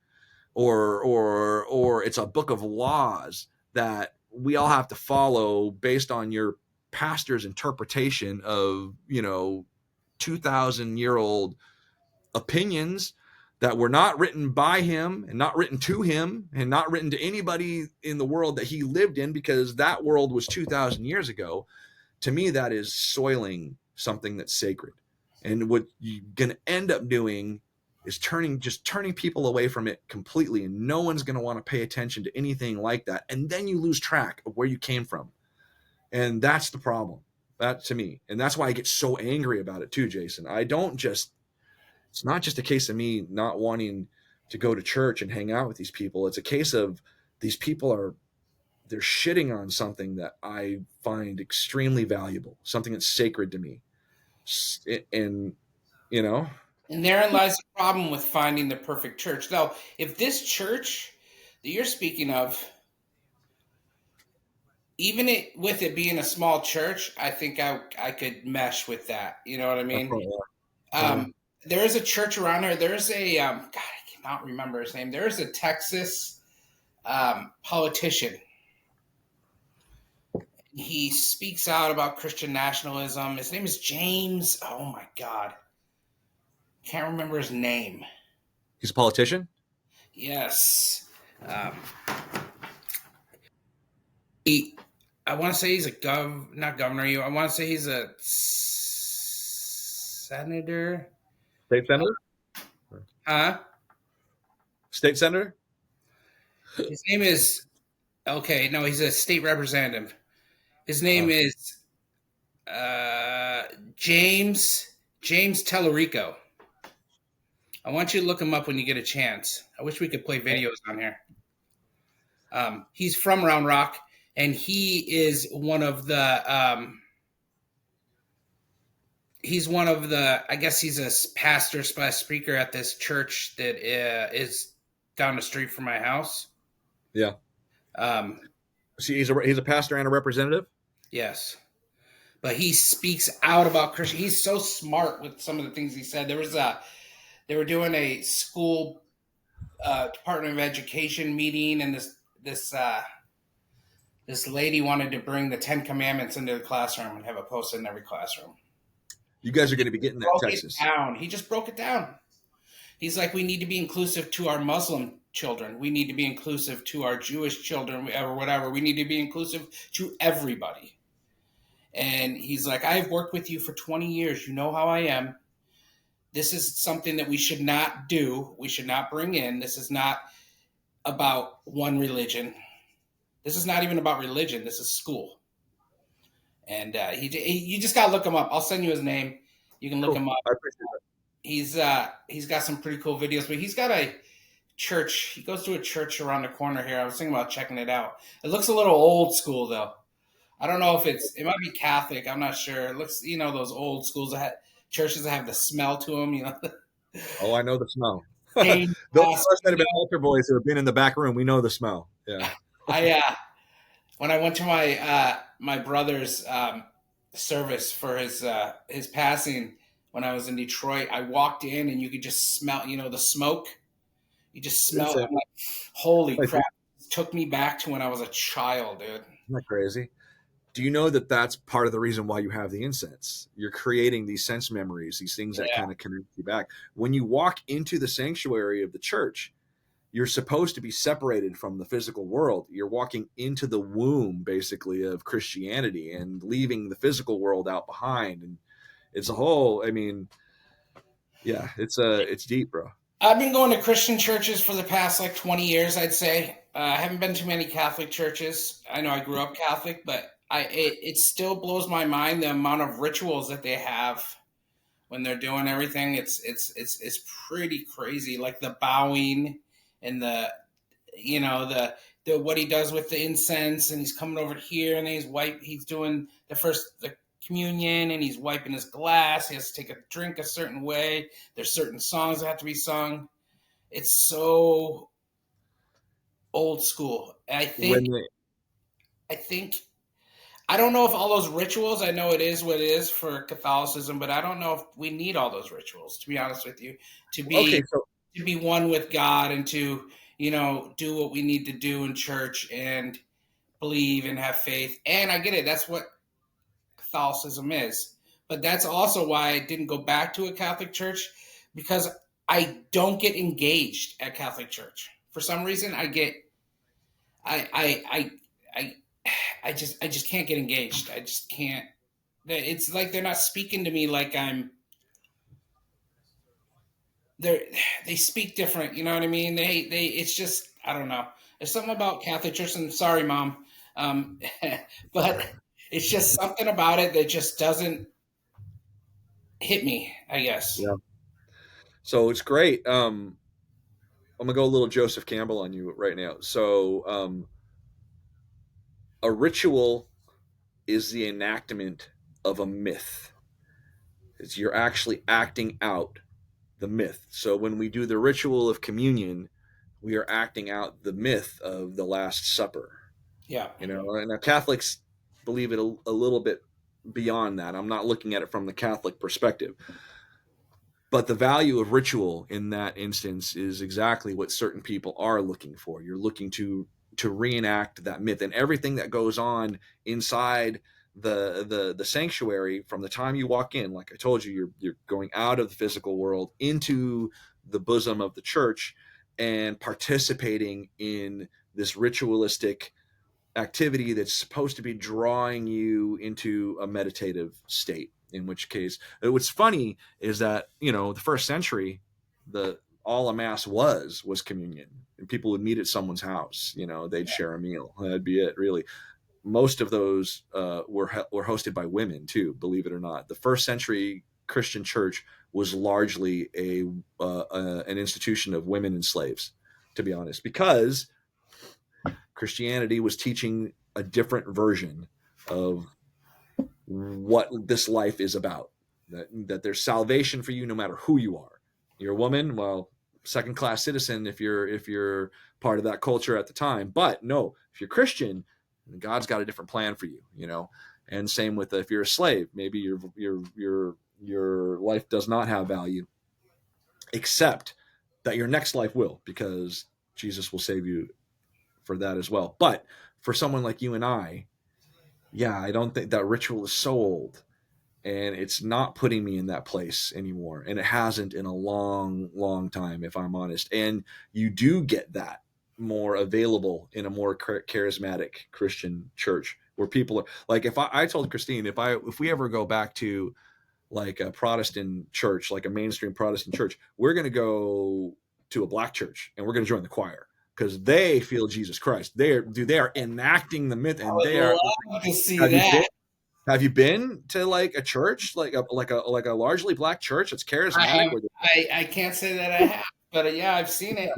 or it's a book of laws that we all have to follow based on your pastor's interpretation of 2,000-year-old opinions that were not written by him and not written to him and not written to anybody in the world that he lived in, because that world was 2,000 years ago. To me, that is soiling something that's sacred. And what you're going to end up doing is turning people away from it completely. And no one's going to want to pay attention to anything like that. And then you lose track of where you came from. And that's the problem, that to me. And that's why I get so angry about it too, Jason. It's not just a case of me not wanting to go to church and hang out with these people. It's a case of these people they're shitting on something that I find extremely valuable, something that's sacred to me. And, And therein lies the problem with finding the perfect church. Now, if this church that you're speaking of, even with it being a small church, I think I could mesh with that. You know what I That's mean? right. Yeah. There is a church around here. There's a God, I cannot remember his name. There is a Texas politician. He speaks out about Christian nationalism. His name is James. Oh my God, can't remember his name. He's a politician. Yes, um, he. I want to say he's a not governor. I want to say he's a senator. State senator. Huh? State senator. His name is okay. No, he's a state representative. His name Oh, is uh, James Tellerico. I want you to look him up when you get a chance. I wish we could play videos on here. He's from Round Rock, and he is one of the. He's one of the. I guess he's a pastor slash speaker at this church that is down the street from my house. yeah. Um, See, he's a pastor and a representative. yes, but he speaks out about Christian. He's so smart with some of the things he said. They were doing a school Department of Education meeting, and this lady wanted to bring the Ten Commandments into the classroom and have it posted in every classroom. You guys are going to be getting that in Broke it Texas. down. He just broke it down. He's like, we need to be inclusive to our Muslim children. We need to be inclusive to our Jewish children, or whatever. We need to be inclusive to everybody. And he's like, I've worked with you for 20 years. You know how I am. This is something that we should not do. We should not bring in. This is not about one religion. This is not even about religion. This is school. And you just gotta look him up. I'll send you his name. You can look Cool. him up. I appreciate that. He's got some pretty cool videos, but he's got a church. He goes to a church around the corner here. I was thinking about checking it out. It looks a little old school though. I don't know if it might be Catholic. I'm not sure. It looks, those old schools churches that have the smell to them. Oh, I know the smell. Those Stained of glass. us that have been altar boys who have been in the back room, we know the smell. Yeah. I when I went to my brother's service for his passing when I was in Detroit, I walked in and you could just smell, the smoke. You just smell it. I'm like, holy crap! It took me back to when I was a child, dude. Isn't that crazy? Do you know that that's part of the reason why you have the incense? You're creating these sense memories, these things that Yeah, kind of connect you back. When you walk into the sanctuary of the church, you're supposed to be separated from the physical world. You're walking into the womb, basically, of Christianity and leaving the physical world out behind. And it's a whole, I mean, yeah, it's deep, bro. I've been going to Christian churches for the past like 20 years, I'd say. I haven't been to many Catholic churches. I know I grew up Catholic, but it still blows my mind the amount of rituals that they have when they're doing everything. It's pretty crazy. Like the bowing and the what he does with the incense, and he's coming over here and he's doing the communion, and he's wiping his glass. He has to take a drink a certain way. There's certain songs that have to be sung. It's so old school. And When they, I think I don't know if all those rituals, I know it is what it is for Catholicism, but I don't know if we need all those rituals, to be honest with you, to okay, be so to be one with God and to, do what we need to do in church and believe and have faith. And I get it, that's what Catholicism is. But that's also why I didn't go back to a Catholic church, because I don't get engaged at Catholic church. For some reason I I I I I just can't get engaged. I just can't. It's like they're not speaking to me like I'm. They speak different. You know what I mean? They. It's just I don't know. There's something about Catholic Church, and sorry, mom, um, but it's just something about it that just doesn't hit me. I guess. yeah, so it's great. I'm gonna go a little Joseph Campbell on you right now. So a ritual is the enactment of a myth. It's you're actually acting out the myth. So when we do the ritual of communion, we are acting out the myth of the Last Supper. Yeah. You know, and Catholics believe it a little bit beyond that. I'm not looking at it from the Catholic perspective, but the value of ritual in that instance is exactly what certain people are looking for. You're looking to reenact that myth, and everything that goes on inside the sanctuary from the time you walk in. Like I told you, you're going out of the physical world into the bosom of the church and participating in this ritualistic activity that's supposed to be drawing you into a meditative state. In which case, what's funny is that, you know, the first century, the all a mass was communion, and people would meet at someone's house. You know, they'd share a meal. That'd be it, really. Most of those were hosted by women too, believe it or not. The first century Christian church was largely an institution of women and slaves, to be honest, because Christianity was teaching a different version of what this life is about. That there's salvation for you no matter who you are. You're a woman, well, second class citizen if you're part of that culture at the time. But no, if you're Christian, God's got a different plan for you, you know. And same with if you're a slave, maybe your life does not have value, except that your next life will, because Jesus will save you for that as well. But for someone like you and I, yeah, I don't think that ritual is so old, and it's not putting me in that place anymore. And it hasn't in a long, long time, if I'm honest. And you do get that more available in a more charismatic Christian church where people are like, if I told Christine, if we ever go back to like a Protestant church, like a mainstream Protestant church, we're going to go to a black church and we're going to join the choir because they feel Jesus Christ. They are enacting the myth, I and would they are. love to see Have you that. been? Have you been to like a church, like a largely black church that's I charismatic? have. Where I can't say that I have, but yeah, I've seen it.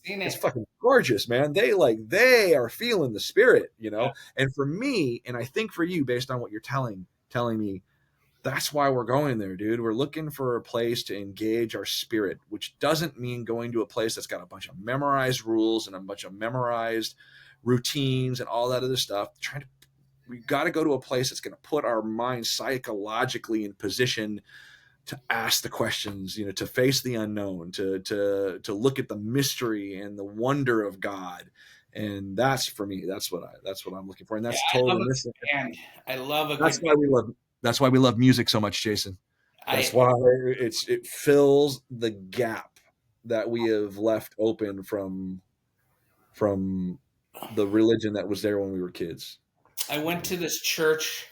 Seen it's it. fucking gorgeous, man. They are feeling the spirit, you know. And for me, and I think for you, based on what you're telling me, that's why we're going there, dude. We're looking for a place to engage our spirit, which doesn't mean going to a place that's got a bunch of memorized rules and a bunch of memorized routines and all that other stuff. We got to go to a place that's going to put our mind psychologically in position to ask the questions, you know, to face the unknown, to look at the mystery and the wonder of God. And that's for me. That's what I'm looking for. And Yeah, that's I love totally a missing. good band. I love a That's good why we love that's why we love music so much, Jason. That's I why it fills the gap that we have left open from the religion that was there when we were kids. I went to this church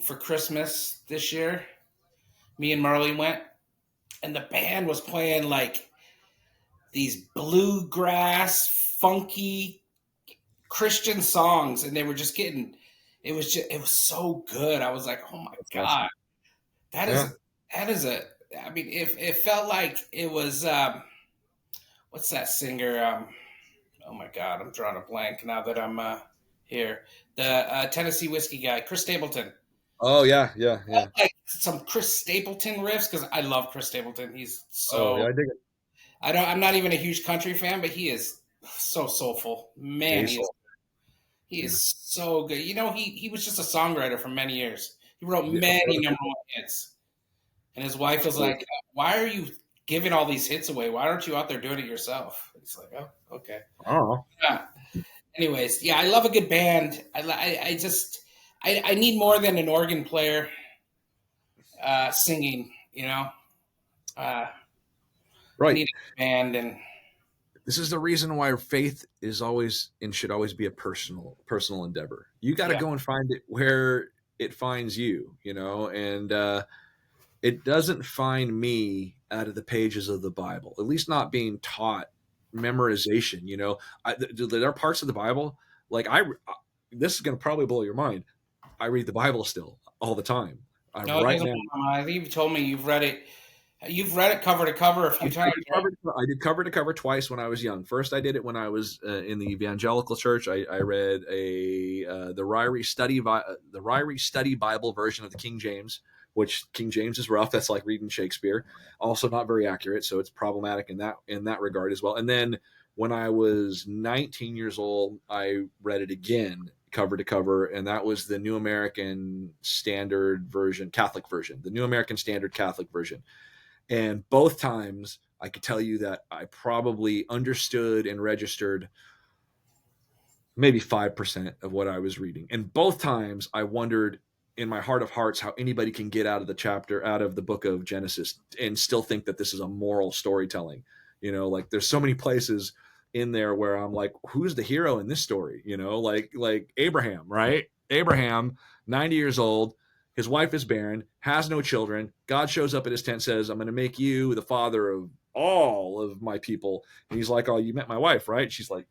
for Christmas this year. Me and Marley went, and the band was playing like these bluegrass, funky Christian songs, and they were just getting. It was so good. I was like, oh my That's god, awesome. that Yeah. is that is a. I mean, it felt like it was. What's that singer? Oh my god, I'm drawing a blank now that I'm here. The Tennessee whiskey guy, Chris Stapleton. Oh yeah, yeah, yeah. Like some Chris Stapleton riffs because I love Chris Stapleton. He's Oh yeah, so I dig it. I don't. I'm not even a huge country fan, but he is so soulful. Man, Jason. he Yeah. is so good. You know, he was just a songwriter for many years. He wrote Yeah. many number one hits, and his wife was like, "Why are you giving all these hits away? Why aren't you out there doing it yourself?" He's like, "Oh, okay." Oh. Yeah. Anyways, yeah, I love a good band. I just I need more than an organ player singing. You know, uh, I Right. need a band and This is the reason why faith is always and should always be a personal endeavor. You got to yeah, go and find it where it finds you, you know, and it doesn't find me out of the pages of the Bible, at least not being taught memorization. You know, there are parts of the Bible like this is going to probably blow your mind. I read the Bible still all the time. I no, it right doesn't. now. I think you've told me you've read it You've read it cover to cover a few times, right? I did cover to cover twice when I was young. First, I did it when I was in the evangelical church. I read the Ryrie Study Bible version of the King James, which King James is rough. That's like reading Shakespeare. Also, not very accurate, so it's problematic in that regard as well. And then when I was 19 years old, I read it again cover to cover, and that was the New American Standard version, Catholic version, the New American Standard Catholic version. And both times I could tell you that I probably understood and registered maybe 5% of what I was reading. And both times I wondered in my heart of hearts how anybody can get out of the book of Genesis and still think that this is a moral storytelling. Like there's so many places in there where I'm like, who's the hero in this story? Like Abraham, right? Abraham, 90 years old, his wife is barren, has no children. God shows up at his tent, says, I'm going to make you the father of all of my people. And he's like, oh, you met my wife, right? She's like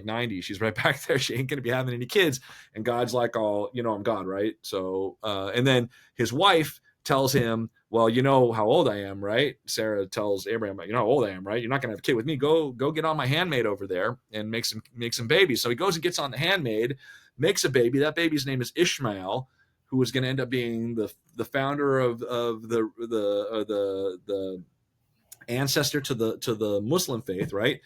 90. She's right back there. She ain't going to be having any kids. And God's like, oh, I'm God, right? So, and then his wife tells him, well, you know how old I am, right? Sarah tells Abraham, you know how old I am, right? You're not going to have a kid with me. Go get on my handmaid over there and make some babies. So he goes and gets on the handmaid, makes a baby. That baby's name is Ishmael, who was going to end up being the founder of the ancestor to the Muslim faith, right?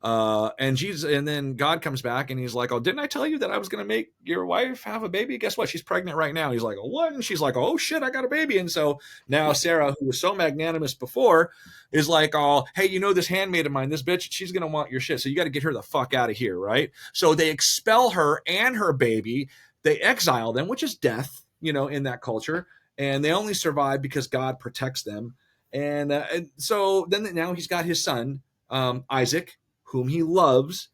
And then God comes back and he's like, oh, didn't I tell you that I was going to make your wife have a baby? Guess what? She's pregnant right now. He's like, oh, what? And she's like, oh shit, I got a baby. And so now Sarah, who was so magnanimous before, is like, oh, hey, this handmaid of mine, this bitch, she's going to want your shit. So you got to get her the fuck out of here. Right. So they expel her and her baby. They exile them, which is death, in that culture. And they only survive because God protects them. And so then now he's got his son, Isaac, whom he loves.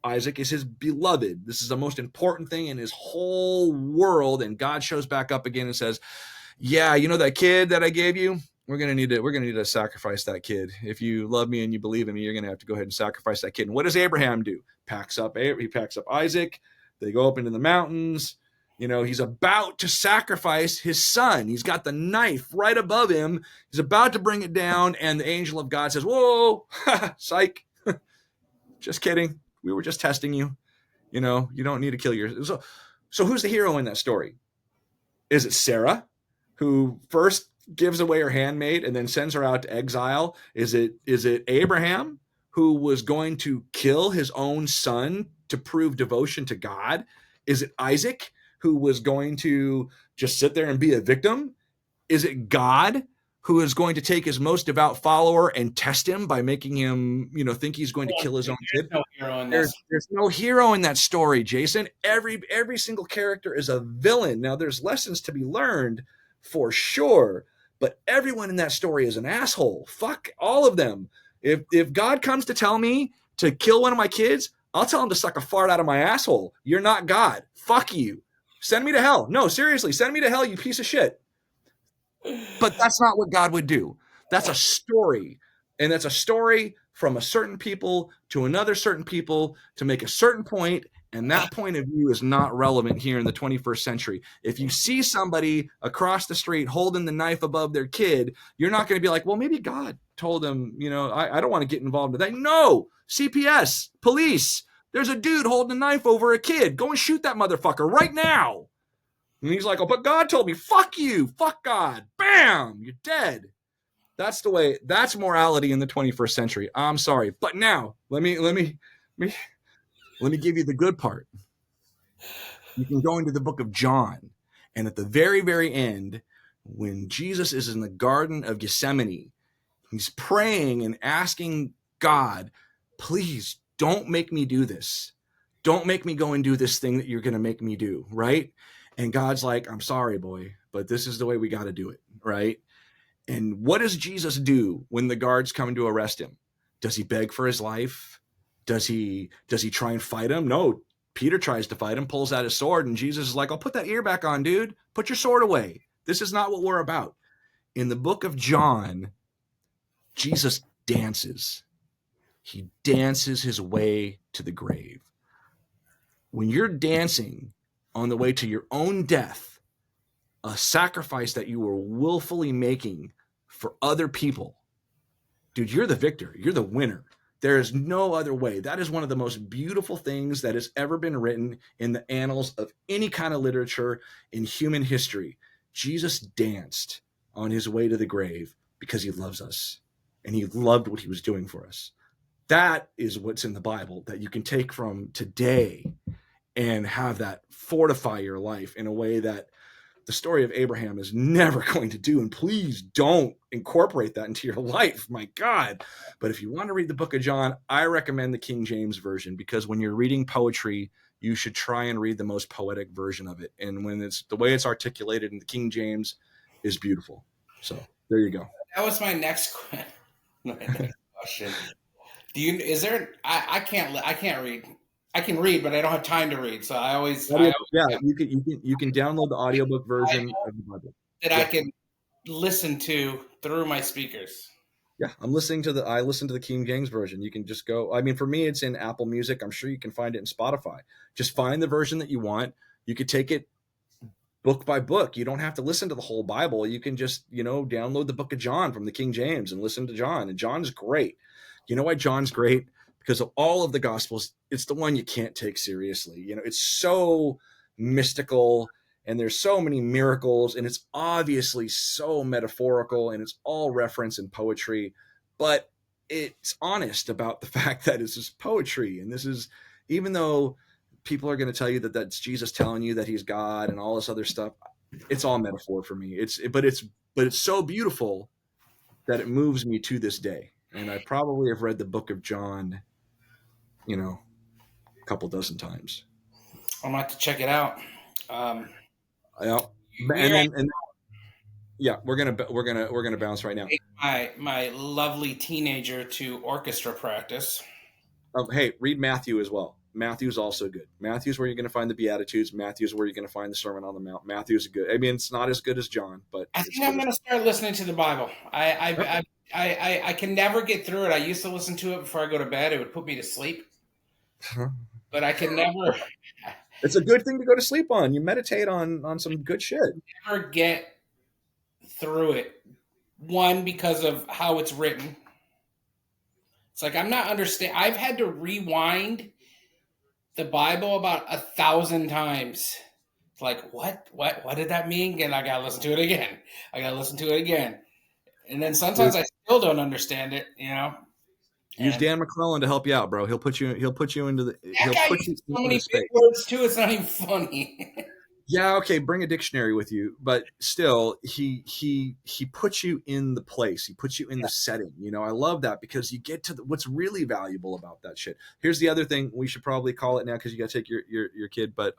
Isaac is his beloved. This is the most important thing in his whole world. And God shows back up again and says, yeah, that kid that I gave you, we're going to need to sacrifice that kid. If you love me and you believe in me, you're going to have to go ahead and sacrifice that kid. And what does Abraham do? He packs up Isaac. They go up into the mountains. He's about to sacrifice his son. He's got the knife right above him. He's about to bring it down. And the angel of God says, whoa, psych. Just kidding. We were just testing you. You don't need to kill your. So who's the hero in that story? Is it Sarah, who first gives away her handmaid and then sends her out to exile? Is it Abraham, who was going to kill his own son to prove devotion to God? Is it Isaac, who was going to just sit there and be a victim? Is it God, who is going to take his most devout follower and test him by making him, think he's going to kill his own kid? There's no hero in that story, Jason. Every single character is a villain. Now, there's lessons to be learned for sure, but everyone in that story is an asshole. Fuck all of them. If God comes to tell me to kill one of my kids, I'll tell him to suck a fart out of my asshole. You're not God. Fuck you. Send me to hell. No, seriously, send me to hell, you piece of shit. But that's not what God would do. That's a story. And that's a story from a certain people to another certain people to make a certain point. And that point of view is not relevant here in the 21st century. If you see somebody across the street holding the knife above their kid, you're not going to be like, well, maybe God told them, I don't want to get involved in that. No, CPS, police, there's a dude holding a knife over a kid. Go and shoot that motherfucker right now. And he's like, oh, but God told me, fuck you, fuck God. Bam, you're dead. That's the way, that's morality in the 21st century. I'm sorry. But now, let me give you the good part. You can go into the book of John, and at the very, very end, when Jesus is in the Garden of Gethsemane, he's praying and asking God, please don't make me do this. Don't make me go and do this thing that you're going to make me do, right? And God's like, I'm sorry, boy, but this is the way we got to do it, right? And what does Jesus do when the guards come to arrest him? Does he beg for his life? Does he try and fight him? No, Peter tries to fight him, pulls out his sword, and Jesus is like, oh, put that ear back on, dude. Put your sword away. This is not what we're about. In the book of John, Jesus dances. He dances his way to the grave. When you're dancing on the way to your own death, a sacrifice that you were willfully making for other people, dude, you're the victor. You're the winner. There is no other way. That is one of the most beautiful things that has ever been written in the annals of any kind of literature in human history. Jesus danced on his way to the grave because he loves us and he loved what he was doing for us. That is what's in the Bible that you can take from today and have that fortify your life in a way that the story of Abraham is never going to do. And please don't incorporate that into your life. My God. But if you want to read the book of John, I recommend the King James Version, because when you're reading poetry, you should try and read the most poetic version of it. And when it's the way it's articulated in the King James is beautiful. So there you go. That was my next question. Is there? I can't read. I can read, but I don't have time to read. So I always Yeah, you can download the audiobook version of the Bible. that I can listen to through my speakers. Yeah, I listen to the King James Version. You can just go. I mean, for me, it's in Apple Music. I'm sure you can find it in Spotify. Just find the version that you want. You could take it book by book. You don't have to listen to the whole Bible. You can just, download the book of John from the King James and listen to John. And John's great. You know why John's great? Because of all of the Gospels, it's the one you can't take seriously. It's so mystical and there's so many miracles and it's obviously so metaphorical and it's all reference and poetry, but it's honest about the fact that it's just poetry. And this is, even though people are going to tell you that that's Jesus telling you that he's God and all this other stuff, it's all metaphor for me. But it's so beautiful that it moves me to this day. And I probably have read the book of John, a couple dozen times. I'm gonna have to check it out. Yeah, we're gonna bounce right now. My lovely teenager to orchestra practice. Hey, read Matthew as well. Matthew's also good. Matthew's where you're going to find the Beatitudes. Matthew's where you're going to find the Sermon on the Mount. Matthew's good. I mean, it's not as good as John, but I think I'm going to start listening to the Bible. I can never get through it. I used to listen to it before I go to bed. It would put me to sleep, but I can never. It's a good thing to go to sleep on. You meditate on some good shit. Never get through it. One, because of how it's written. It's like I'm not understand. I've had to rewind the Bible about 1,000 times. It's like, what did that mean? And I gotta listen to it again. And then sometimes I still don't understand it, Use Dan McClellan to help you out, bro. He'll put you into the. He'll put you so many big words too. It's not even funny. Yeah, okay. Bring a dictionary with you, but still, he puts you in the place. He puts you in the setting. I love that because you get to what's really valuable about that shit. Here's the other thing. We should probably call it now because you got to take your kid. But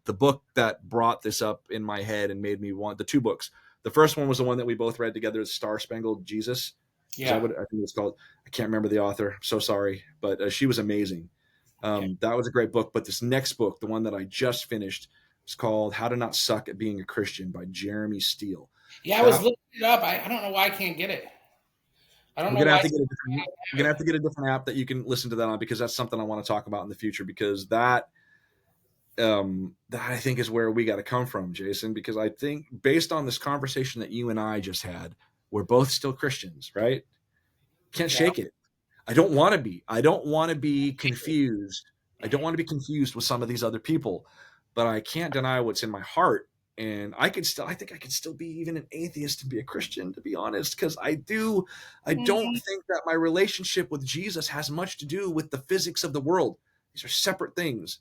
the book that brought this up in my head and made me want the two books. The first one was the one that we both read together, Star Spangled Jesus. Yeah, I think it's called. I can't remember the author. I'm so sorry, but she was amazing. That was a great book. But this next book, the one that I just finished, it's called How to Not Suck at Being a Christian by Jeremy Steele. Yeah, I was looking it up. I don't know why I can't get it. I don't know. You're gonna have to get a different app that you can listen to that on, because that's something I want to talk about in the future, because that I think is where we got to come from, Jason, because I think based on this conversation that you and I just had, we're both still Christians, right? Can't shake it. I don't want to be. I don't want to be confused. I don't want to be confused with some of these other people. But I can't deny what's in my heart. And I think I could still be even an atheist and be a Christian, to be honest, because I don't think that my relationship with Jesus has much to do with the physics of the world. These are separate things.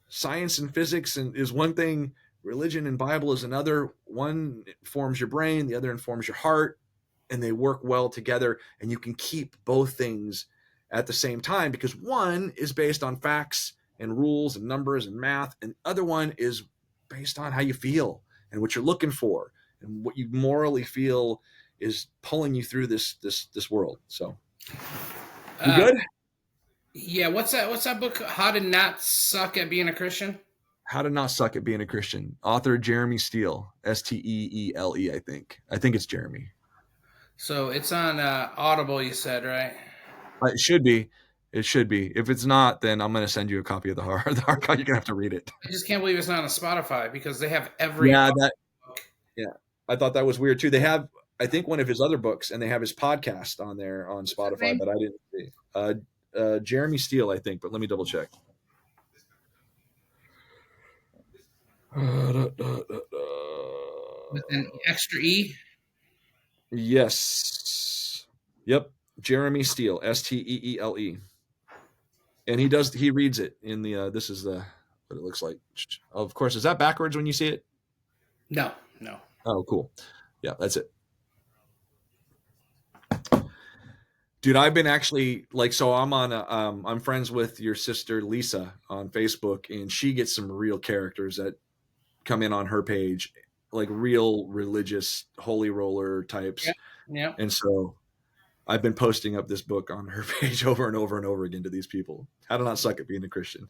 Science and physics is one thing. Religion and Bible is another. One informs your brain, the other informs your heart, and they work well together. And you can keep both things at the same time, because one is based on facts and rules and numbers and math, and the other one is based on how you feel and what you're looking for and what you morally feel is pulling you through this world. So, you good? Yeah. What's that book? How to Not Suck at Being a Christian? How to Not Suck at Being a Christian. Author Jeremy Steele, Steele. I think it's Jeremy. So it's on Audible. You said, right? It should be. It should be. If it's not, then I'm going to send you a copy of the hard copy. You're going to have to read it. I just can't believe it's not on Spotify, because they have every. Yeah, I thought that was weird too. They have. I think one of his other books, and they have his podcast on there on What's his Spotify name? that I didn't see. Jeremy Steele, I think, but let me double check. With an extra E? Yes. Yep. Jeremy Steele, Steele. And he reads it in the this is the what it looks like. Of course, is that backwards when you see it? No, no. Oh, cool. Yeah, that's it. Dude, I've been actually like, so I'm friends with your sister Lisa on Facebook, and she gets some real characters that come in on her page, like real religious holy roller Yeah, types. yeah. And so I've been posting up this book on her page over and over and over again to these people. How to not suck at being a Christian.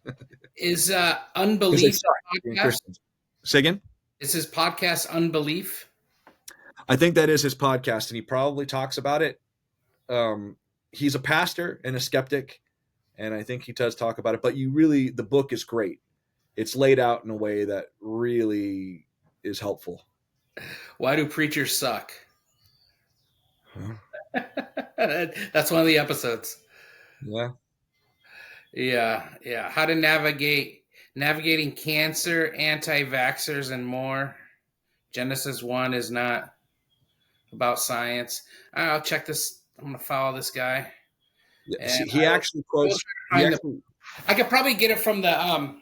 Is Because they Unbelief suck at being podcast? Christians. Say again? Is his podcast Unbelief? I think that is his podcast, and he probably talks about it. He's a pastor and a skeptic, and I think he does talk about it. But the book is great. It's laid out in a way that really is helpful. Why do preachers suck? Huh? That's one of the episodes. Yeah. Yeah, yeah. How to navigating cancer, anti-vaxxers, and more. Genesis 1 is not about science. I'll check this. I'm gonna follow this guy, Yeah. See, and he actually quotes. He actually. I could probably get it from the.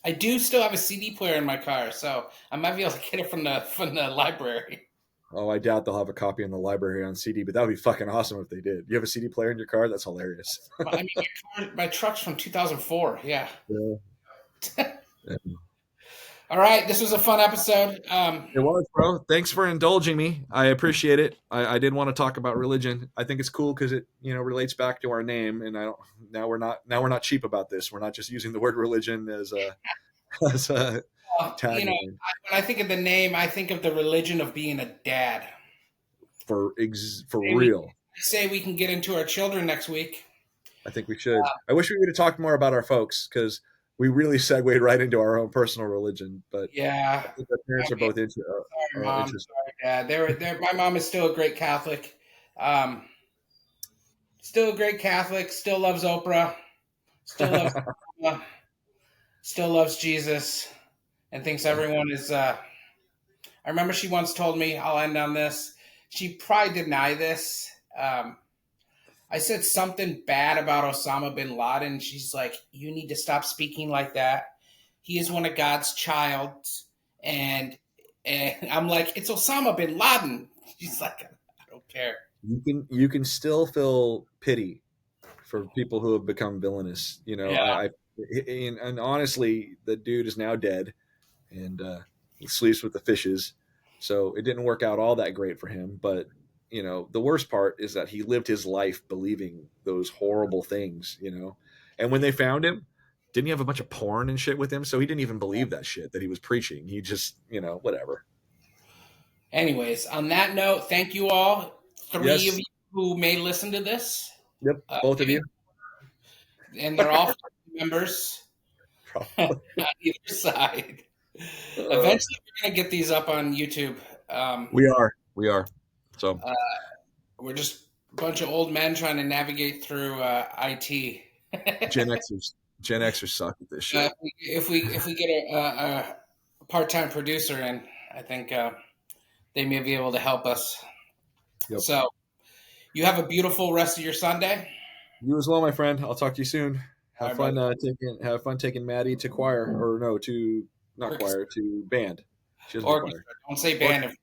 I do still have a CD player in my car, so I might be able to get it from the library. Oh, I doubt they'll have a copy in the library on CD, but that would be fucking awesome if they did. You have a CD player in your car? That's hilarious. I mean, my truck's from 2004. Yeah. Yeah. All right, this was a fun episode. It was, bro. Thanks for indulging me. I appreciate it. I did want to talk about religion. I think it's cool because it relates back to our name, and I don't. Now we're not cheap about this. We're not just using the word religion as a tagline. When I think of the name, I think of the religion of being a dad. For Maybe real. Say we can get into our children next week. I think we should. I wish we would have talked more about our folks because we really segued right into our own personal religion. But yeah, I think our parents are both into. Sorry, Mom. Sorry, Dad. They're. My mom is still a great Catholic. Still a great Catholic. Still loves Oprah. Still loves. Still loves Jesus, and thinks everyone is. I remember she once told me. I'll end on this. She probably denied this. I said something bad about Osama bin Laden. She's like, "You need to stop speaking like that. He is one of God's child." And I'm like, "It's Osama bin Laden." She's like, "I don't care." You can still feel pity for people who have become villainous. Yeah. And honestly, the dude is now dead, and he sleeps with the fishes. So it didn't work out all that great for him. But the worst part is that he lived his life believing those horrible things. And when they found him, didn't he have a bunch of porn and shit with him? So he didn't even believe that shit that he was preaching. He just whatever. Anyways, on that note, thank you all. Three Yes. of you who may listen to this. Yep, both of you. And they're all members on either side. Eventually, we're going to get these up on YouTube. We are. So we're just a bunch of old men trying to navigate through IT. Gen Xers suck at this shit. If we get a part-time producer in, I think they may be able to help us. Yep. So you have a beautiful rest of your Sunday. You as well, my friend. I'll talk to you soon. Have All right, fun taking Maddie to choir, or no, to not Orchestra. choir, to band. She doesn't do Orchestra. choir. Don't say band.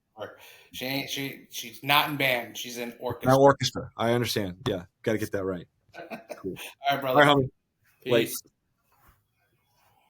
She's not in band. She's in orchestra. Now orchestra. I understand. Yeah, got to get that right. Cool. All right, brother. All right, homie. Peace. Late.